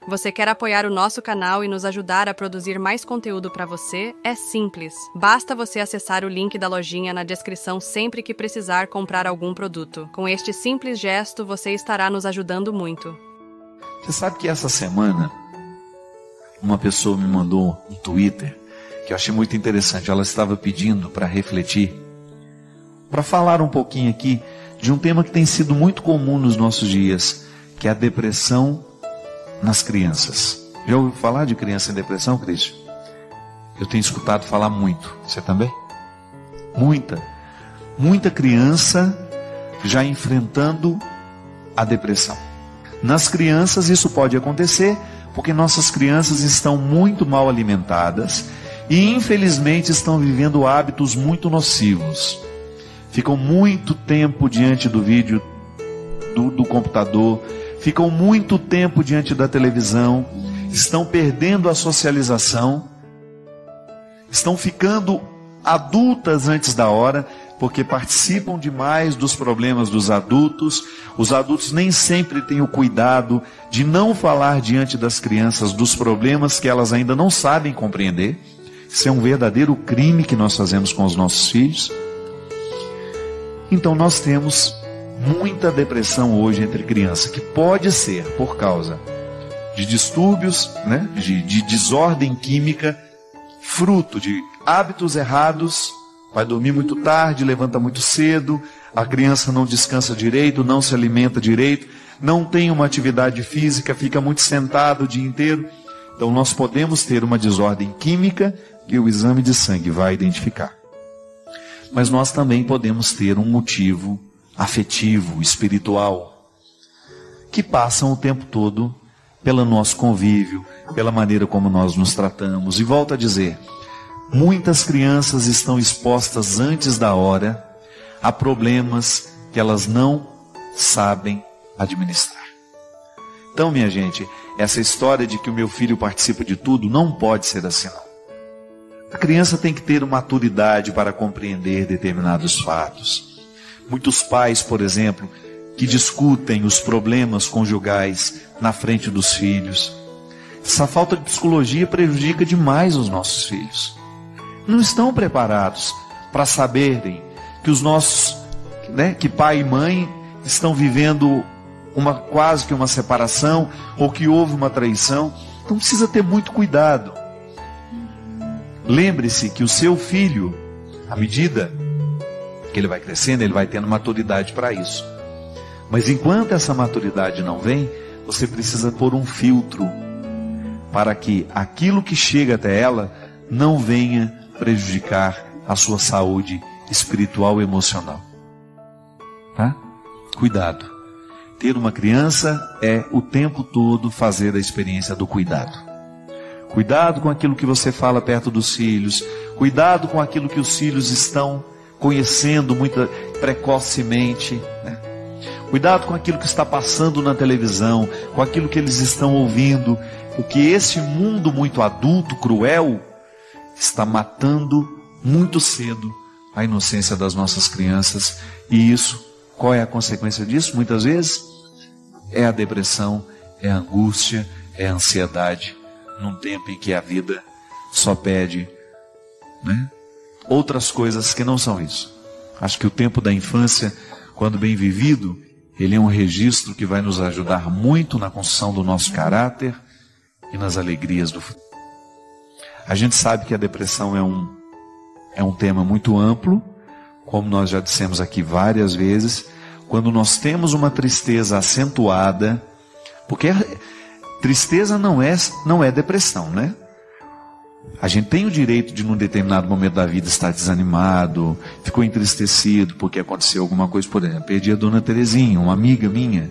Você quer apoiar o nosso canal e nos ajudar a produzir mais conteúdo para você? É simples. Basta você acessar o link da lojinha na descrição sempre que precisar comprar algum produto. Com este simples gesto, você estará nos ajudando muito. Você sabe que essa semana, uma pessoa me mandou um Twitter que eu achei muito interessante. Ela estava pedindo para refletir, para falar um pouquinho aqui de um tema que tem sido muito comum nos nossos dias, que é a depressão nas crianças. Já ouviu falar de criança em depressão, Cristian? Eu tenho escutado falar muito. Você também? Muita criança já enfrentando a depressão. Nas crianças isso pode acontecer porque nossas crianças estão muito mal alimentadas e infelizmente estão vivendo hábitos muito nocivos. Ficam muito tempo diante do vídeo, do computador, ficam muito tempo diante da televisão, estão perdendo a socialização, estão ficando adultas antes da hora, porque participam demais dos problemas dos adultos. Os adultos nem sempre têm o cuidado de não falar diante das crianças dos problemas que elas ainda não sabem compreender. Isso é um verdadeiro crime que nós fazemos com os nossos filhos. Então nós temos muita depressão hoje entre crianças, que pode ser por causa de distúrbios, de desordem química, fruto de hábitos errados. Vai dormir muito tarde, levanta muito cedo, a criança não descansa direito, não se alimenta direito, não tem uma atividade física, fica muito sentado o dia inteiro. Então nós podemos ter uma desordem química que o exame de sangue vai identificar. Mas nós também podemos ter um motivo afetivo, espiritual, que passam o tempo todo pelo nosso convívio, pela maneira como nós nos tratamos. E volto a dizer, muitas crianças estão expostas antes da hora a problemas que elas não sabem administrar. Então, minha gente, essa história de que o meu filho participa de tudo não pode ser assim, não. A criança tem que ter maturidade para compreender determinados fatos. Muitos pais, por exemplo, que discutem os problemas conjugais na frente dos filhos. Essa falta de psicologia prejudica demais os nossos filhos. Não estão preparados para saberem que os nossos, que pai e mãe estão vivendo quase que uma separação, ou que houve uma traição. Então precisa ter muito cuidado. Lembre-se que o seu filho, à medida que ele vai crescendo, ele vai tendo maturidade para isso. Mas enquanto essa maturidade não vem, você precisa pôr um filtro para que aquilo que chega até ela não venha prejudicar a sua saúde espiritual e emocional. Tá? Cuidado. Ter uma criança é o tempo todo fazer a experiência do cuidado. Cuidado com aquilo que você fala perto dos filhos. Cuidado com aquilo que os filhos estão conhecendo muito precocemente. Cuidado com aquilo que está passando na televisão, com aquilo que eles estão ouvindo. Porque esse mundo muito adulto, cruel, está matando muito cedo a inocência das nossas crianças. E isso, qual é a consequência disso? Muitas vezes é a depressão, é a angústia, é a ansiedade, num tempo em que a vida só pede outras coisas que não são isso. Acho que o tempo da infância, quando bem vivido, ele é um registro que vai nos ajudar muito na construção do nosso caráter e nas alegrias do futuro. A gente sabe que a depressão é um tema muito amplo, como nós já dissemos aqui várias vezes. Quando nós temos uma tristeza acentuada, porque tristeza não é depressão, né? A gente tem o direito de, num determinado momento da vida, estar desanimado, ficou entristecido porque aconteceu alguma coisa. Por exemplo, perdi a dona Terezinha, uma amiga minha.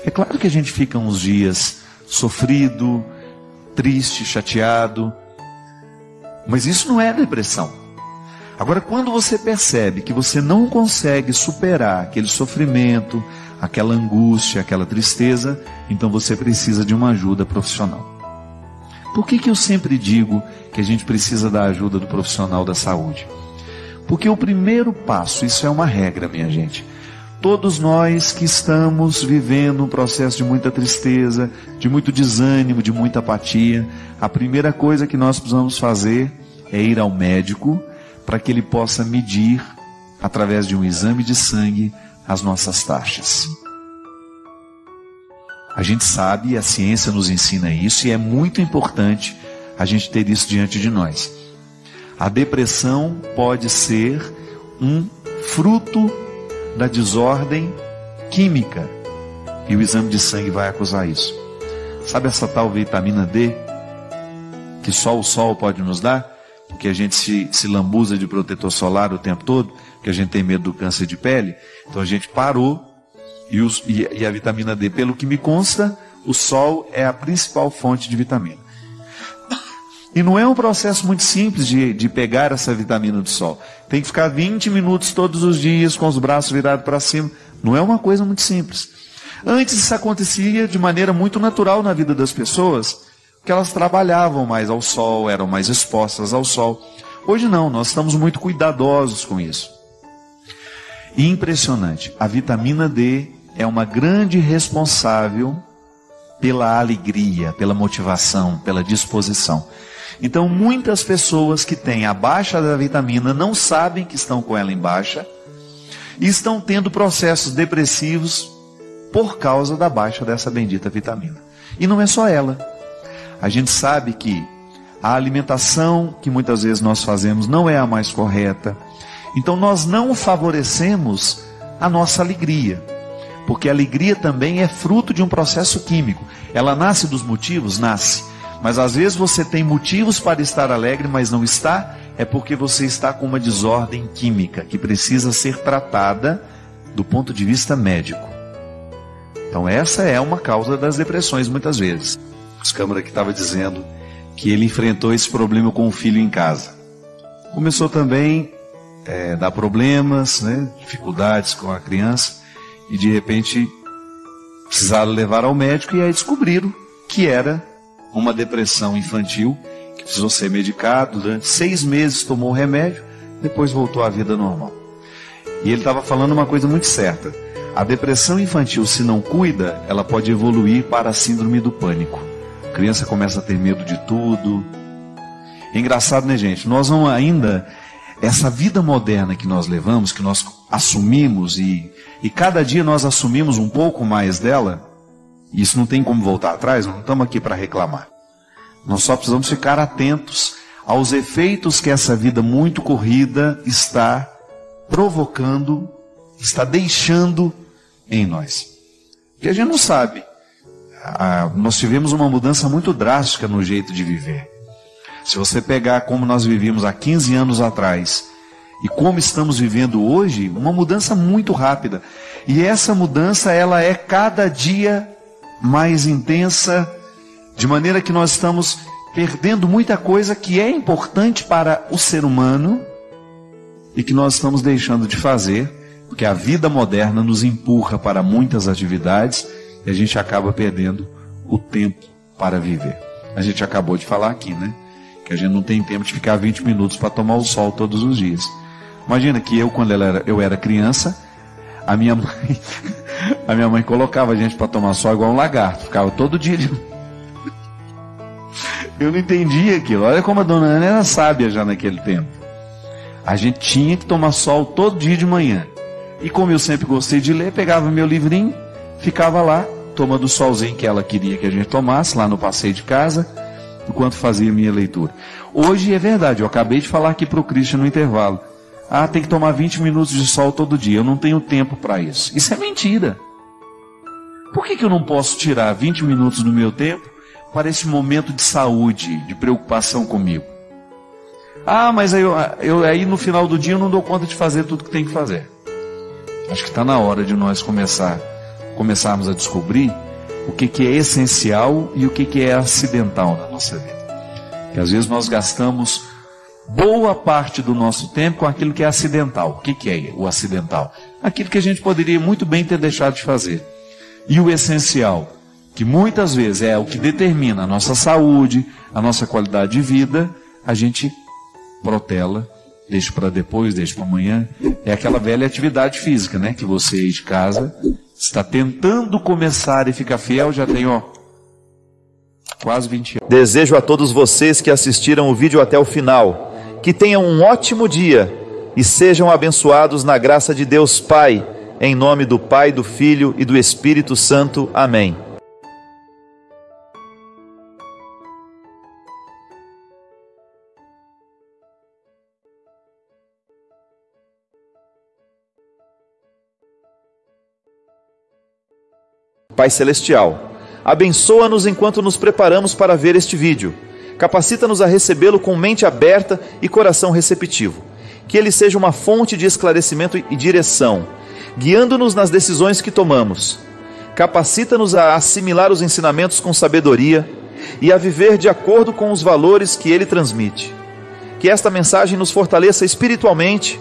É claro que a gente fica uns dias sofrido, triste, chateado, mas isso não é depressão. Agora, quando você percebe que você não consegue superar aquele sofrimento, aquela angústia, aquela tristeza, então você precisa de uma ajuda profissional. Por que eu sempre digo que a gente precisa da ajuda do profissional da saúde? Porque o primeiro passo, isso é uma regra, minha gente, Todos nós que estamos vivendo um processo de muita tristeza, de muito desânimo, de muita apatia, a primeira coisa que nós precisamos fazer é ir ao médico para que ele possa medir, através de um exame de sangue, as nossas taxas. A gente sabe, a ciência nos ensina isso, e é muito importante a gente ter isso diante de nós. A depressão pode ser um fruto da desordem química, e o exame de sangue vai acusar isso. Sabe essa tal vitamina D que só o sol pode nos dar? Porque a gente se lambuza de protetor solar o tempo todo, porque a gente tem medo do câncer de pele. Então a gente parou, e a vitamina D, pelo que me consta, o sol é a principal fonte de vitamina. E não é um processo muito simples de pegar essa vitamina do sol. Tem que ficar 20 minutos todos os dias com os braços virados para cima. Não é uma coisa muito simples. Antes isso acontecia de maneira muito natural na vida das pessoas, porque elas trabalhavam mais ao sol, eram mais expostas ao sol. Hoje não, nós estamos muito cuidadosos com isso. E impressionante, a vitamina D é uma grande responsável pela alegria, pela motivação, pela disposição. Então muitas pessoas que têm a baixa da vitamina não sabem que estão com ela em baixa e estão tendo processos depressivos por causa da baixa dessa bendita vitamina. E não é só ela. A gente sabe que a alimentação que muitas vezes nós fazemos não é a mais correta. Então nós não favorecemos a nossa alegria, porque a alegria também é fruto de um processo químico. Ela nasce dos motivos? Nasce. Mas às vezes você tem motivos para estar alegre, mas não está, é porque você está com uma desordem química que precisa ser tratada do ponto de vista médico. Então essa é uma causa das depressões muitas vezes. O Câmara que estava dizendo que ele enfrentou esse problema com o filho em casa. Começou também a dar problemas, dificuldades com a criança, e de repente precisaram levar ao médico, e aí descobriram que era uma depressão infantil, que precisou ser medicado. Durante 6 meses tomou o remédio, depois voltou à vida normal. E ele estava falando uma coisa muito certa: a depressão infantil, se não cuida, ela pode evoluir para a síndrome do pânico. A criança começa a ter medo de tudo. É engraçado, né, gente? Nós não ainda, essa vida moderna que nós levamos, que nós assumimos, e cada dia nós assumimos um pouco mais dela. Isso não tem como voltar atrás, não estamos aqui para reclamar. Nós só precisamos ficar atentos aos efeitos que essa vida muito corrida está provocando, está deixando em nós. Porque a gente não sabe. Nós tivemos uma mudança muito drástica no jeito de viver. Se você pegar como nós vivíamos há 15 anos atrás e como estamos vivendo hoje, uma mudança muito rápida. E essa mudança, ela é cada dia mais intensa, de maneira que nós estamos perdendo muita coisa que é importante para o ser humano e que nós estamos deixando de fazer, porque a vida moderna nos empurra para muitas atividades e a gente acaba perdendo o tempo para viver. A gente acabou de falar aqui, que a gente não tem tempo de ficar 20 minutos para tomar o sol todos os dias. Imagina que quando eu era criança, a minha mãe colocava a gente para tomar sol igual um lagarto, ficava todo dia Eu não entendia aquilo. Olha como a dona Ana era sábia já naquele tempo. A gente tinha que tomar sol todo dia de manhã. E como eu sempre gostei de ler, pegava meu livrinho, ficava lá, tomando o solzinho que ela queria que a gente tomasse, lá no passeio de casa, enquanto fazia minha leitura. Hoje é verdade, eu acabei de falar aqui para o Christian no intervalo. Tem que tomar 20 minutos de sol todo dia, eu não tenho tempo para isso. Isso é mentira. Por que eu não posso tirar 20 minutos do meu tempo para esse momento de saúde, de preocupação comigo? Mas aí no final do dia eu não dou conta de fazer tudo que tem que fazer. Acho que está na hora de nós começarmos a descobrir o que é essencial e o que é acidental na nossa vida. Porque às vezes nós gastamos boa parte do nosso tempo com aquilo que é acidental. O que é o acidental? Aquilo que a gente poderia muito bem ter deixado de fazer. E o essencial, que muitas vezes é o que determina a nossa saúde, a nossa qualidade de vida, a gente protela deixo para depois, deixo para amanhã. É aquela velha atividade física, né? Que você aí de casa está tentando começar e ficar fiel, já tem, quase 20 anos. Desejo a todos vocês que assistiram o vídeo até o final, que tenham um ótimo dia e sejam abençoados na graça de Deus Pai, em nome do Pai, do Filho e do Espírito Santo. Amém. Pai Celestial, abençoa-nos enquanto nos preparamos para ver este vídeo. Capacita-nos a recebê-lo com mente aberta e coração receptivo. Que ele seja uma fonte de esclarecimento e direção, guiando-nos nas decisões que tomamos. Capacita-nos a assimilar os ensinamentos com sabedoria e a viver de acordo com os valores que ele transmite. Que esta mensagem nos fortaleça espiritualmente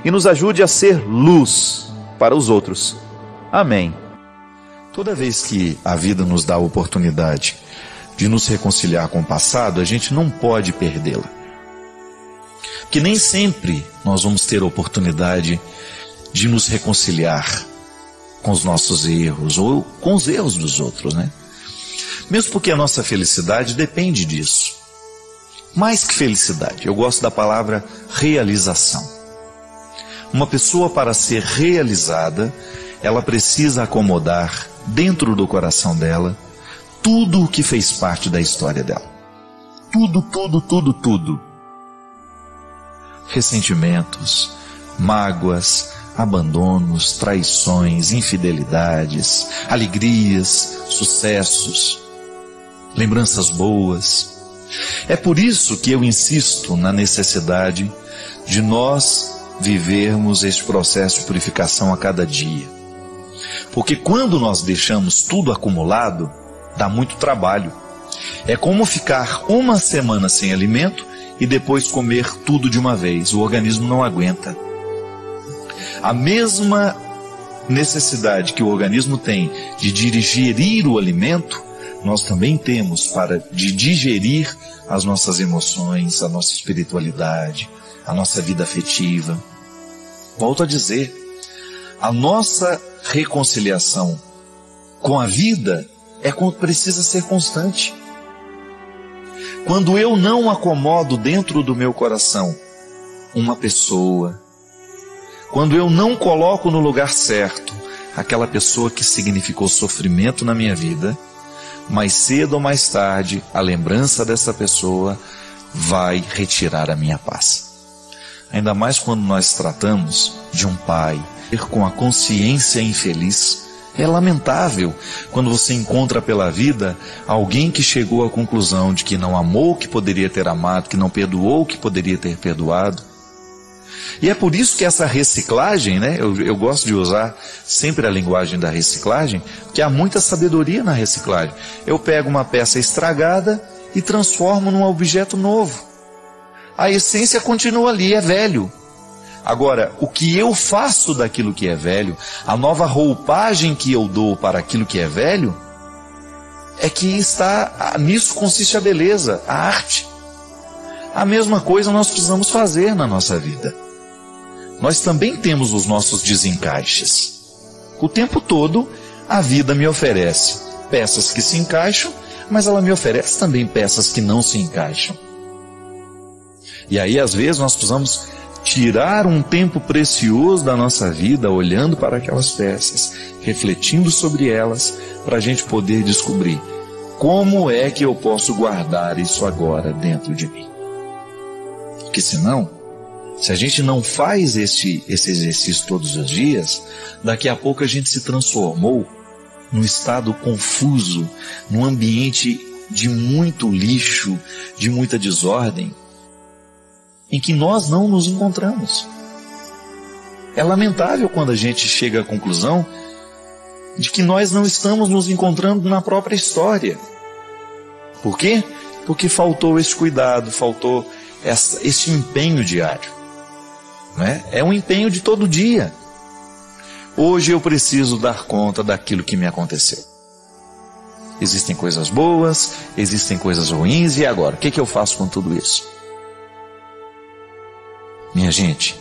e nos ajude a ser luz para os outros. Amém. Toda vez que a vida nos dá a oportunidade de nos reconciliar com o passado, a gente não pode perdê-la. Porque nem sempre nós vamos ter a oportunidade de nos reconciliar com os nossos erros ou com os erros dos outros, né? Mesmo porque a nossa felicidade depende disso. Mais que felicidade, eu gosto da palavra realização. Uma pessoa, para ser realizada, ela precisa acomodar dentro do coração dela tudo o que fez parte da história dela. Tudo. Ressentimentos, mágoas, abandonos, traições, infidelidades, alegrias, sucessos, lembranças boas. É por isso que eu insisto na necessidade de nós vivermos este processo de purificação a cada dia. Porque quando nós deixamos tudo acumulado, dá muito trabalho. É como ficar uma semana sem alimento e depois comer tudo de uma vez. O organismo não aguenta. A mesma necessidade que o organismo tem de digerir o alimento, nós também temos de digerir as nossas emoções, a nossa espiritualidade, a nossa vida afetiva. Volto a dizer, a nossa reconciliação com a vida precisa ser constante. Quando eu não acomodo dentro do meu coração uma pessoa, quando eu não coloco no lugar certo aquela pessoa que significou sofrimento na minha vida, mais cedo ou mais tarde a lembrança dessa pessoa vai retirar a minha paz. Ainda mais quando nós tratamos de um pai com a consciência infeliz. É lamentável quando você encontra pela vida alguém que chegou à conclusão de que não amou o que poderia ter amado, que não perdoou o que poderia ter perdoado. E é por isso que essa reciclagem, né? Eu gosto de usar sempre a linguagem da reciclagem, porque há muita sabedoria na reciclagem. Eu pego uma peça estragada e transformo num objeto novo. A essência continua ali, é velho. Agora, o que eu faço daquilo que é velho, a nova roupagem que eu dou para aquilo que é velho, é que nisso consiste a beleza, a arte. A mesma coisa nós precisamos fazer na nossa vida. Nós também temos os nossos desencaixes. O tempo todo, a vida me oferece peças que se encaixam, mas ela me oferece também peças que não se encaixam. E aí, às vezes, nós precisamos tirar um tempo precioso da nossa vida olhando para aquelas peças, refletindo sobre elas, para a gente poder descobrir como é que eu posso guardar isso agora dentro de mim. Porque senão, se a gente não faz esse exercício todos os dias, daqui a pouco a gente se transformou num estado confuso, num ambiente de muito lixo, de muita desordem, em que nós não nos encontramos. É lamentável quando a gente chega à conclusão de que nós não estamos nos encontrando na própria história. Por quê? Porque faltou esse cuidado, faltou esse empenho diário. Né? É um empenho de todo dia. Hoje eu preciso dar conta daquilo que me aconteceu. Existem coisas boas, existem coisas ruins, e agora? O que eu faço com tudo isso? Minha gente,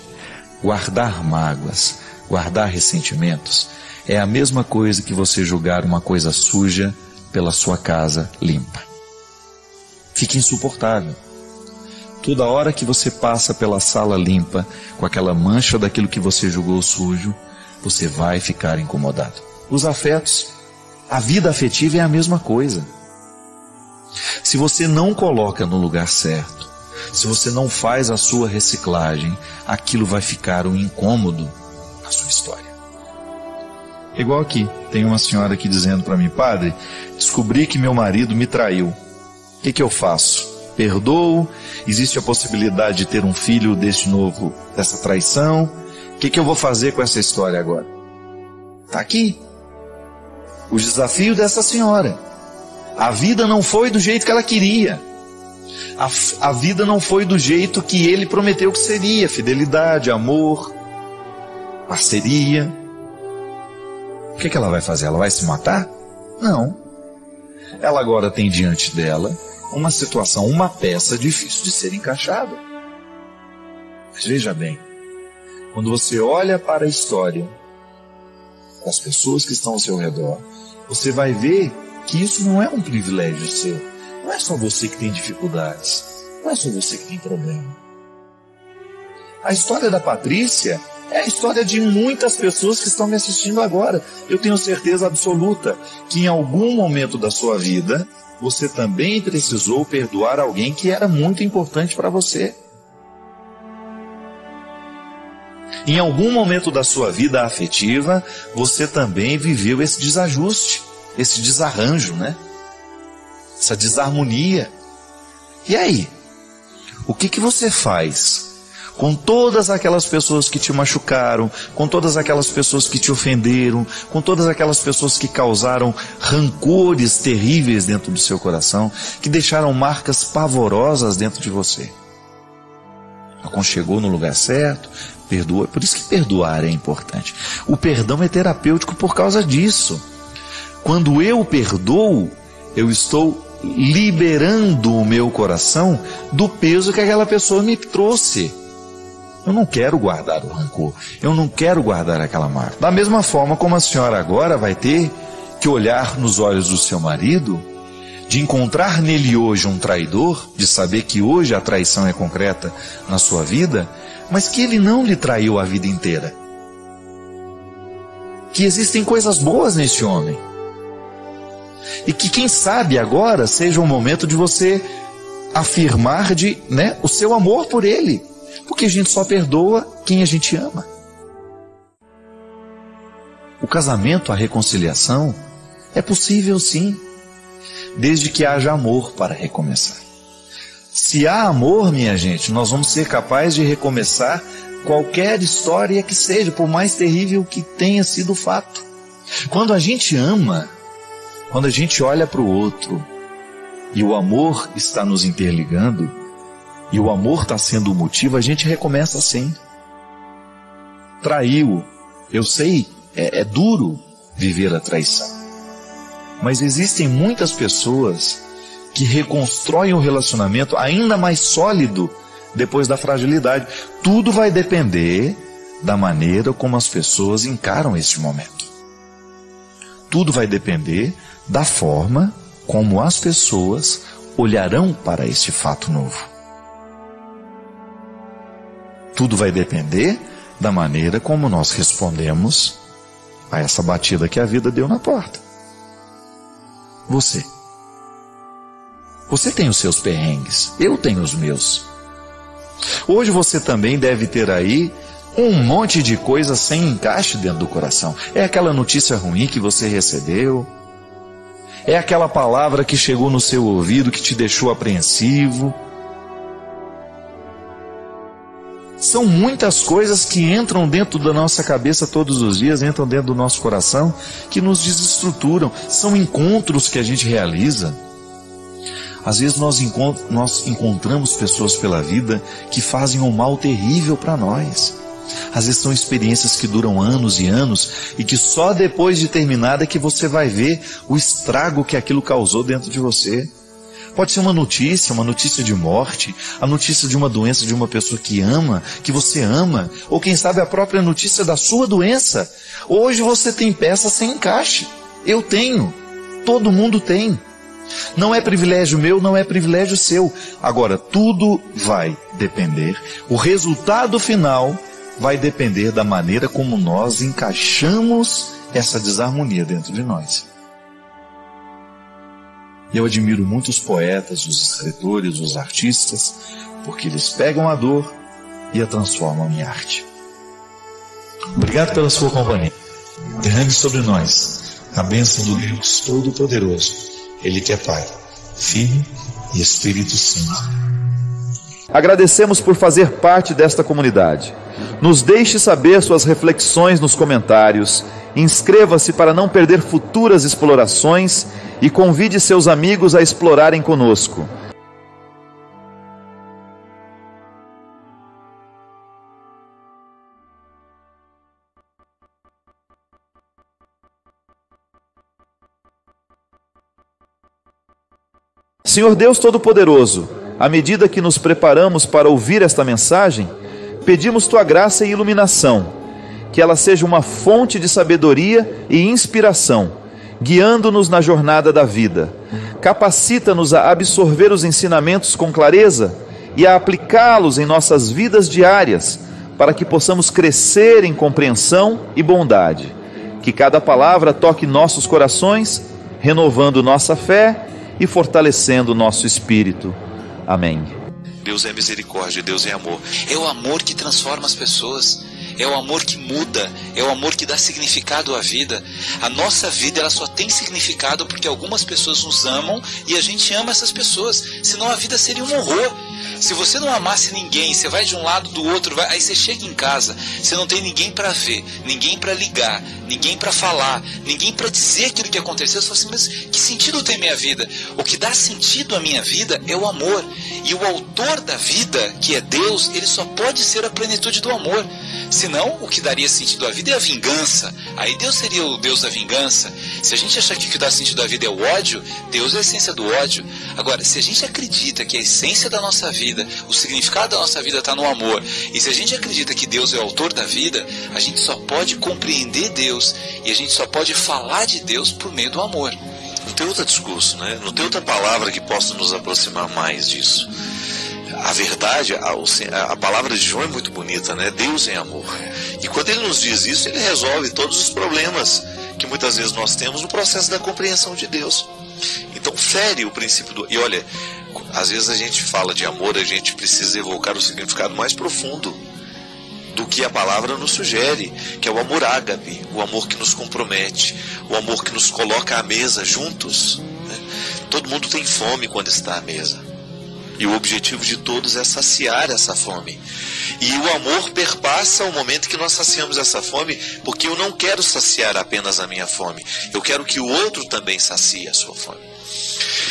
guardar mágoas, guardar ressentimentos, é a mesma coisa que você jogar uma coisa suja pela sua casa limpa. Fica insuportável. Toda hora que você passa pela sala limpa, com aquela mancha daquilo que você jogou sujo, você vai ficar incomodado. Os afetos, a vida afetiva é a mesma coisa. Se você não coloca no lugar certo, se você não faz a sua reciclagem, aquilo vai ficar um incômodo na sua história. Igual aqui, tem uma senhora aqui dizendo para mim: padre, descobri que meu marido me traiu. O que eu faço? Perdoo? Existe a possibilidade de ter um filho dessa traição? O que eu vou fazer com essa história agora? Está aqui. O desafio dessa senhora. A vida não foi do jeito que ela queria. A vida não foi do jeito que ele prometeu que seria. Fidelidade, amor, parceria. O que ela vai fazer? Ela vai se matar? Não. Ela agora tem diante dela uma situação, uma peça difícil de ser encaixada. Mas veja bem, quando você olha para a história, para as pessoas que estão ao seu redor, você vai ver que isso não é um privilégio seu. Não é só você que tem dificuldades. Não é só você que tem problema. A história da Patrícia é a história de muitas pessoas que estão me assistindo agora. Eu tenho certeza absoluta que em algum momento da sua vida, você também precisou perdoar alguém que era muito importante para você. Em algum momento da sua vida afetiva, você também viveu esse desajuste, esse desarranjo, né? Essa desarmonia. E aí? O que você faz com todas aquelas pessoas que te machucaram, com todas aquelas pessoas que te ofenderam, com todas aquelas pessoas que causaram rancores terríveis dentro do seu coração, que deixaram marcas pavorosas dentro de você? Aconchegou no lugar certo, perdoa. Por isso que perdoar é importante. O perdão é terapêutico por causa disso. Quando eu perdoo, eu estou liberando o meu coração do peso que aquela pessoa me trouxe. Eu não quero guardar o rancor, eu não quero guardar aquela marca. Da mesma forma como a senhora agora vai ter que olhar nos olhos do seu marido, de encontrar nele hoje um traidor, de saber que hoje a traição é concreta na sua vida, mas que ele não lhe traiu a vida inteira. Que existem coisas boas nesse homem. E que quem sabe agora seja o momento de você afirmar o seu amor por ele. Porque a gente só perdoa quem a gente ama. O casamento, a reconciliação, é possível sim, desde que haja amor para recomeçar. Se há amor, minha gente, nós vamos ser capazes de recomeçar qualquer história que seja, por mais terrível que tenha sido o fato. Quando a gente ama, quando a gente olha para o outro, e o amor está nos interligando, e o amor está sendo o motivo, a gente recomeça assim. Traiu. Eu sei, é duro viver a traição. Mas existem muitas pessoas que reconstroem o relacionamento ainda mais sólido depois da fragilidade. Tudo vai depender da maneira como as pessoas encaram este momento. Tudo vai depender da forma como as pessoas olharão para este fato novo. Tudo vai depender da maneira como nós respondemos a essa batida que a vida deu na porta. Você tem os seus perrengues, eu tenho os meus. Hoje você também deve ter aí um monte de coisa sem encaixe dentro do coração. É aquela notícia ruim que você recebeu, é aquela palavra que chegou no seu ouvido que te deixou apreensivo. São muitas coisas que entram dentro da nossa cabeça todos os dias, entram dentro do nosso coração, que nos desestruturam. São encontros que a gente realiza. Às vezes nós encontramos pessoas pela vida que fazem um mal terrível para nós. Às vezes são experiências que duram anos e anos e que só depois de terminada é que você vai ver o estrago que aquilo causou dentro de você. Pode ser uma notícia de morte, a notícia de uma doença de uma pessoa que você ama, ou quem sabe a própria notícia da sua doença. Hoje você tem peça sem encaixe. Eu tenho. Todo mundo tem. Não é privilégio meu, não é privilégio seu. Agora, tudo vai depender, o resultado final vai depender da maneira como nós encaixamos essa desarmonia dentro de nós. Eu admiro muito os poetas, os escritores, os artistas, porque eles pegam a dor e a transformam em arte. Obrigado pela sua companhia. Derrame sobre nós a bênção do Deus Todo-Poderoso, Ele que é Pai, Filho e Espírito Santo. Agradecemos por fazer parte desta comunidade. Nos deixe saber suas reflexões nos comentários. Inscreva-se para não perder futuras explorações e convide seus amigos a explorarem conosco. Senhor Deus Todo-Poderoso, à medida que nos preparamos para ouvir esta mensagem, pedimos Tua graça e iluminação, que ela seja uma fonte de sabedoria e inspiração, guiando-nos na jornada da vida. Capacita-nos a absorver os ensinamentos com clareza e a aplicá-los em nossas vidas diárias, para que possamos crescer em compreensão e bondade. Que cada palavra toque nossos corações, renovando nossa fé e fortalecendo nosso espírito. Amém. Deus é misericórdia, Deus é amor. É o amor que transforma as pessoas. É o amor que muda, é o amor que dá significado à vida. A nossa vida, ela só tem significado porque algumas pessoas nos amam e a gente ama essas pessoas. Senão a vida seria um horror. Se você não amasse ninguém, você vai de um lado do outro, aí você chega em casa, você não tem ninguém para ver, ninguém para ligar, ninguém para falar, ninguém para dizer aquilo que aconteceu. Você fala assim, mas que sentido tem minha vida? O que dá sentido à minha vida é o amor. E o autor da vida, que é Deus, ele só pode ser a plenitude do amor. Senão, o que daria sentido à vida é a vingança. Aí Deus seria o Deus da vingança. Se a gente achar que o que dá sentido à vida é o ódio, Deus é a essência do ódio. Agora, se a gente acredita que a essência da nossa vida, o significado da nossa vida está no amor, e se a gente acredita que Deus é o autor da vida, a gente só pode compreender Deus e a gente só pode falar de Deus por meio do amor. Não tem outro discurso, né? Não tem outra palavra que possa nos aproximar mais disso. A verdade, a palavra de João é muito bonita, né? Deus é amor. E quando Ele nos diz isso, Ele resolve todos os problemas que muitas vezes nós temos no processo da compreensão de Deus. Então fere o princípio do... E olha, às vezes a gente fala de amor, a gente precisa evocar o significado mais profundo do que a palavra nos sugere, que é o amor ágape, o amor que nos compromete, o amor que nos coloca à mesa juntos, né? Todo mundo tem fome quando está à mesa. E o objetivo de todos é saciar essa fome. E o amor perpassa o momento que nós saciamos essa fome, porque eu não quero saciar apenas a minha fome. Eu quero que o outro também sacie a sua fome.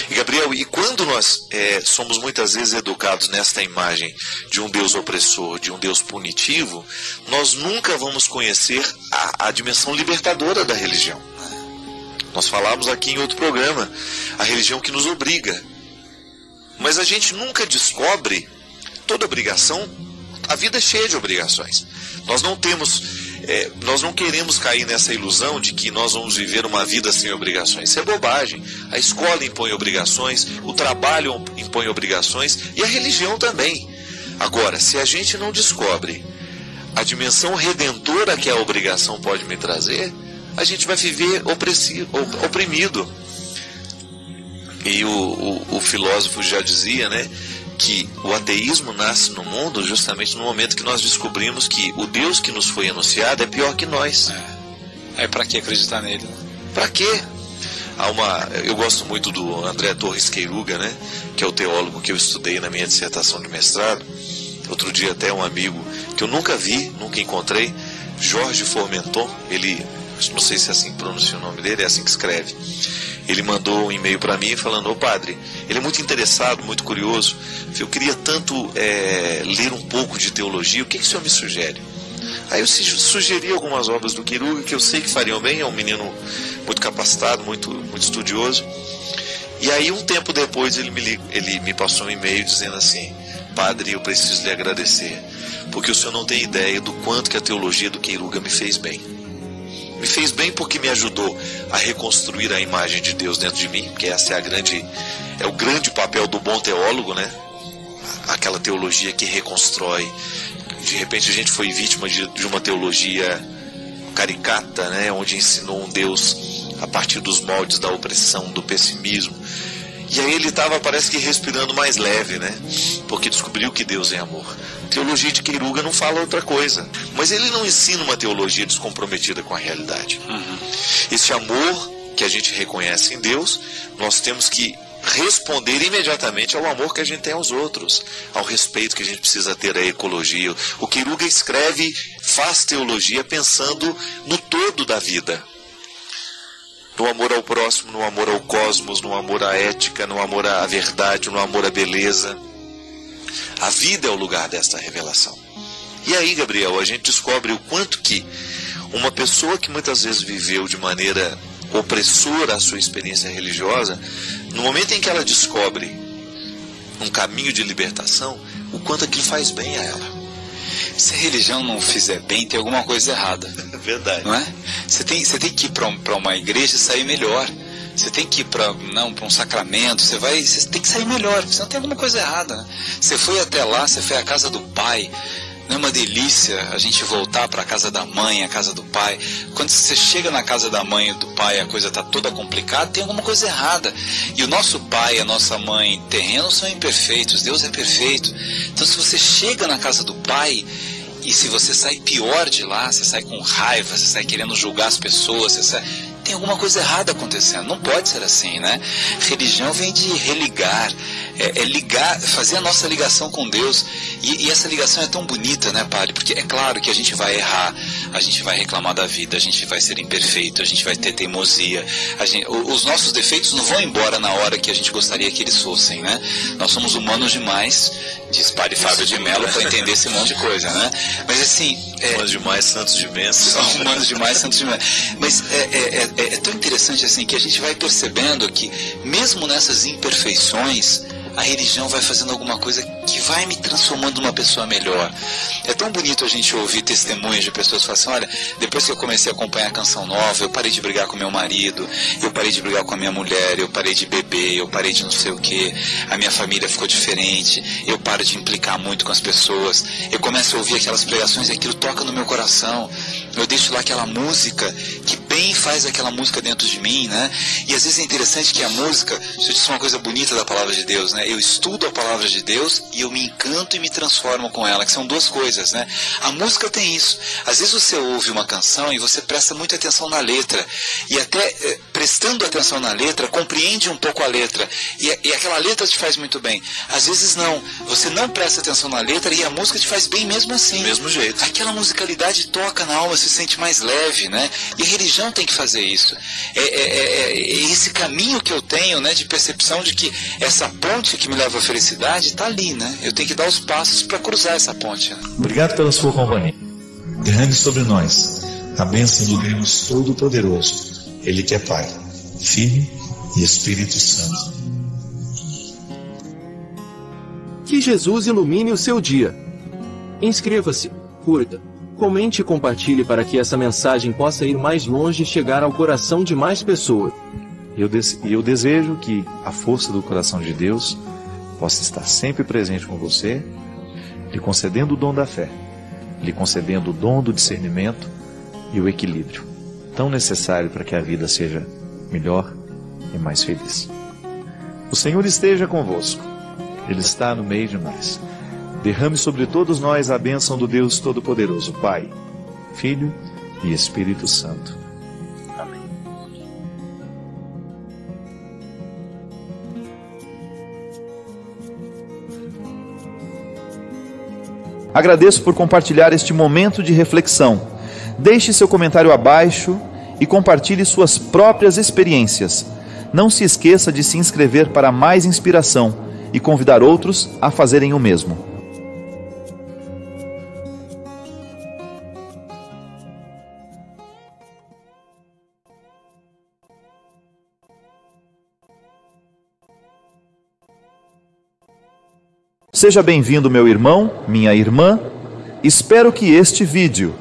E Gabriel, e quando nós somos muitas vezes educados nesta imagem de um Deus opressor, de um Deus punitivo, nós nunca vamos conhecer a dimensão libertadora da religião. Nós falamos aqui em outro programa, a religião que nos obriga. Mas a gente nunca descobre toda obrigação. A vida é cheia de obrigações. Nós não queremos cair nessa ilusão de que nós vamos viver uma vida sem obrigações. Isso é bobagem. A escola impõe obrigações, o trabalho impõe obrigações e a religião também. Agora, se a gente não descobre a dimensão redentora que a obrigação pode me trazer, a gente vai viver oprimido. E o filósofo já dizia, né, que o ateísmo nasce no mundo justamente no momento que nós descobrimos que o Deus que nos foi anunciado é pior que nós. Aí para que acreditar nele? Para quê? Eu gosto muito do André Torres Queiruga, né, que é o teólogo que eu estudei na minha dissertação de mestrado. Outro dia até um amigo que eu nunca vi, nunca encontrei, Jorge Formenton, ele, não sei se é assim que pronuncia o nome dele, é assim que escreve. Ele mandou um e-mail para mim falando, ô padre, ele é muito interessado, muito curioso, eu queria tanto ler um pouco de teologia, o que o senhor me sugere? Aí eu sugeri algumas obras do Queiruga, que eu sei que fariam bem, é um menino muito capacitado, muito estudioso, E aí um tempo depois ele me passou um e-mail dizendo assim: padre, eu preciso lhe agradecer, porque o senhor não tem ideia do quanto que a teologia do Queiruga me fez bem. Me fez bem porque me ajudou a reconstruir a imagem de Deus dentro de mim, porque essa é o grande papel do bom teólogo, né? Aquela teologia que reconstrói. De repente a gente foi vítima de uma teologia caricata, né? Onde ensinou um Deus a partir dos moldes da opressão, do pessimismo. E aí ele estava, parece que respirando mais leve, né? Porque descobriu que Deus é amor. A teologia de Queiruga não fala outra coisa. Mas ele não ensina uma teologia descomprometida com a realidade. Esse amor que a gente reconhece em Deus, nós temos que responder imediatamente ao amor que a gente tem aos outros, ao respeito que a gente precisa ter à ecologia. O Queiruga escreve, faz teologia pensando no todo da vida. No amor ao próximo, no amor ao cosmos, no amor à ética, no amor à verdade, no amor à beleza. A vida é o lugar desta revelação. E aí, Gabriel, a gente descobre o quanto que uma pessoa que muitas vezes viveu de maneira opressora a sua experiência religiosa, no momento em que ela descobre um caminho de libertação, o quanto aquilo faz bem a ela. Se a religião não fizer bem, tem alguma coisa errada. Verdade. Não é? Você tem que ir para uma igreja e sair melhor. Você tem que ir para um sacramento, você tem que sair melhor, senão tem alguma coisa errada. Né? Você foi até lá, você foi à casa do pai. Não é uma delícia a gente voltar para a casa da mãe, a casa do pai? Quando você chega na casa da mãe e do pai, a coisa está toda complicada, tem alguma coisa errada. E o nosso pai e a nossa mãe terrenos são imperfeitos, Deus é perfeito. Então se você chega na casa do pai, e se você sai pior de lá, você sai com raiva, você sai querendo julgar as pessoas, tem alguma coisa errada acontecendo. Não pode ser assim, né? Religião vem de religar, ligar, fazer a nossa ligação com Deus. E essa ligação é tão bonita, né, padre? Porque é claro que a gente vai errar, a gente vai reclamar da vida, a gente vai ser imperfeito, a gente vai ter teimosia. Os nossos defeitos não vão embora na hora que a gente gostaria que eles fossem, né? Nós somos humanos demais, diz padre Fábio de Mello, para entender esse monte de coisa, né? Mas assim... Humanos demais, santos de bênção. Humanos demais, santos de bênção. Mas é tão interessante assim que a gente vai percebendo que mesmo nessas imperfeições, a religião vai fazendo alguma coisa que vai me transformando numa pessoa melhor. É tão bonito a gente ouvir testemunhos de pessoas que falam assim: olha, depois que eu comecei a acompanhar a Canção Nova, eu parei de brigar com meu marido, eu parei de brigar com a minha mulher, eu parei de beber, eu parei de não sei o que, a minha família ficou diferente, eu paro de implicar muito com as pessoas, eu começo a ouvir aquelas pregações e aquilo toca no meu coração, eu deixo lá aquela música que bem faz aquela música dentro de mim, né? E às vezes é interessante que a música, isso é uma coisa bonita da palavra de Deus, né? Eu estudo a palavra de Deus e eu me encanto e me transformo com ela, que são duas coisas, né? A música tem isso. Às vezes você ouve uma canção e você presta muita atenção na letra, e até prestando atenção na letra, compreende um pouco a letra, e aquela letra te faz muito bem. Às vezes não, você não presta atenção na letra e a música te faz bem mesmo assim. Do mesmo jeito. Aquela musicalidade toca na alma, se sente mais leve, né? E a religião tem que fazer isso. É esse caminho que eu tenho, né, de percepção de que essa ponte que me leva à felicidade está ali, né? Eu tenho que dar os passos para cruzar essa ponte. Né? Obrigado pela sua companhia. Derrame sobre nós a bênção do Deus Todo-Poderoso, Ele que é Pai, Filho e Espírito Santo. Que Jesus ilumine o seu dia. Inscreva-se, curta, comente e compartilhe para que essa mensagem possa ir mais longe e chegar ao coração de mais pessoas. E eu desejo que a força do coração de Deus possa estar sempre presente com você, lhe concedendo o dom da fé, lhe concedendo o dom do discernimento e o equilíbrio, tão necessário para que a vida seja melhor e mais feliz. O Senhor esteja convosco, Ele está no meio de nós. Derrame sobre todos nós a bênção do Deus Todo-Poderoso, Pai, Filho e Espírito Santo. Amém. Agradeço por compartilhar este momento de reflexão. Deixe seu comentário abaixo e compartilhe suas próprias experiências. Não se esqueça de se inscrever para mais inspiração e convidar outros a fazerem o mesmo. Seja bem-vindo, meu irmão, minha irmã. Espero que este vídeo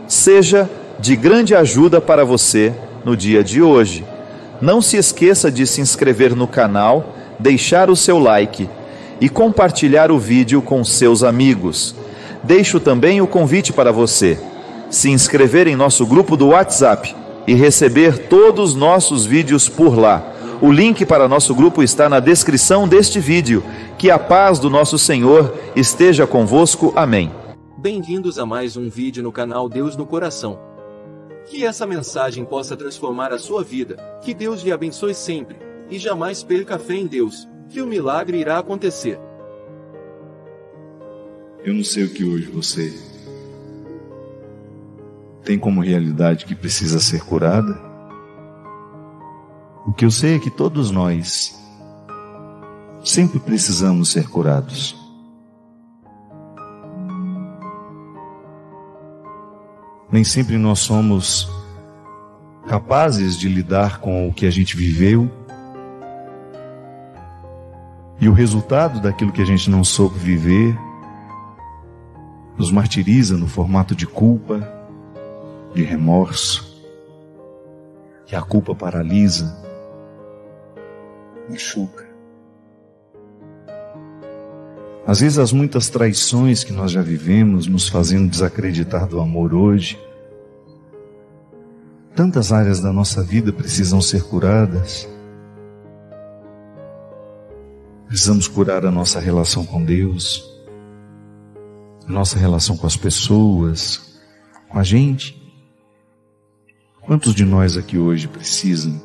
seja de grande ajuda para você no dia de hoje. Não se esqueça de se inscrever no canal, deixar o seu like e compartilhar o vídeo com seus amigos. Deixo também o convite para você se inscrever em nosso grupo do WhatsApp e receber todos os nossos vídeos por lá. O link para nosso grupo está na descrição deste vídeo. Que a paz do nosso Senhor esteja convosco. Amém. Bem-vindos a mais um vídeo no canal Deus no Coração. Que essa mensagem possa transformar a sua vida, que Deus lhe abençoe sempre, e jamais perca a fé em Deus, que o milagre irá acontecer. Eu não sei o que hoje você tem como realidade que precisa ser curada. O que eu sei é que todos nós sempre precisamos ser curados. Nem sempre nós somos capazes de lidar com o que a gente viveu, e o resultado daquilo que a gente não soube viver nos martiriza no formato de culpa, de remorso. E a culpa paralisa, machuca. Às vezes as muitas traições que nós já vivemos nos fazendo desacreditar do amor hoje. Tantas áreas da nossa vida precisam ser curadas. Precisamos curar a nossa relação com Deus, a nossa relação com as pessoas, com a gente. Quantos de nós aqui hoje precisam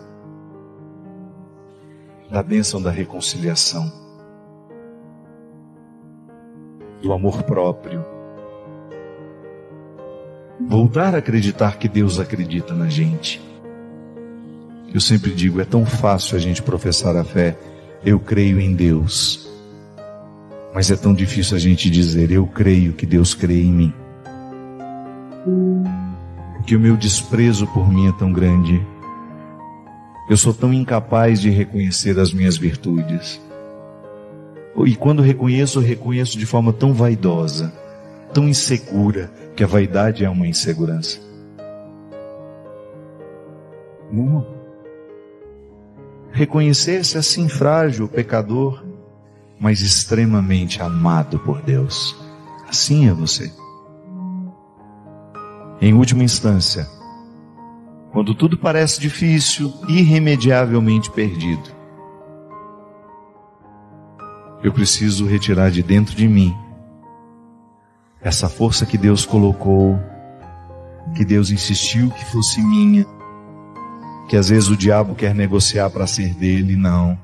da bênção da reconciliação, do amor próprio, voltar a acreditar que Deus acredita na gente? Eu sempre digo, é tão fácil a gente professar a fé, eu creio em Deus, mas é tão difícil a gente dizer, eu creio que Deus crê em mim. Porque o meu desprezo por mim é tão grande. Eu sou tão incapaz de reconhecer as minhas virtudes. E quando reconheço de forma tão vaidosa, tão insegura, que a vaidade é uma insegurança. Não. Reconhecer-se assim frágil, pecador, mas extremamente amado por Deus. Assim é você. Em última instância, quando tudo parece difícil, irremediavelmente perdido, eu preciso retirar de dentro de mim essa força que Deus colocou, que Deus insistiu que fosse minha, que às vezes o diabo quer negociar para ser dele. Não.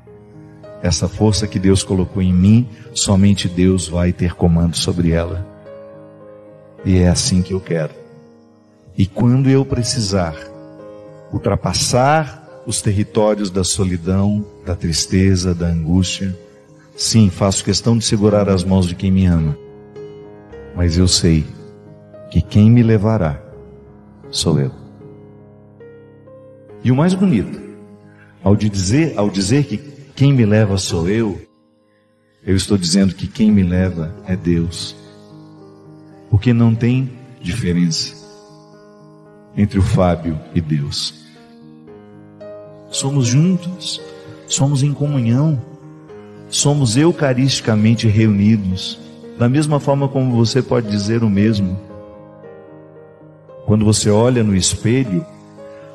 Essa força que Deus colocou em mim, somente Deus vai ter comando sobre ela. E é assim que eu quero. E quando eu precisar ultrapassar os territórios da solidão, da tristeza, da angústia, sim, faço questão de segurar as mãos de quem me ama. Mas eu sei que quem me levará sou eu. E o mais bonito, ao dizer que quem me leva sou eu estou dizendo que quem me leva é Deus. Porque não tem diferença entre o Fábio e Deus. Somos juntos, somos em comunhão, somos eucaristicamente reunidos, da mesma forma como você pode dizer o mesmo. Quando você olha no espelho,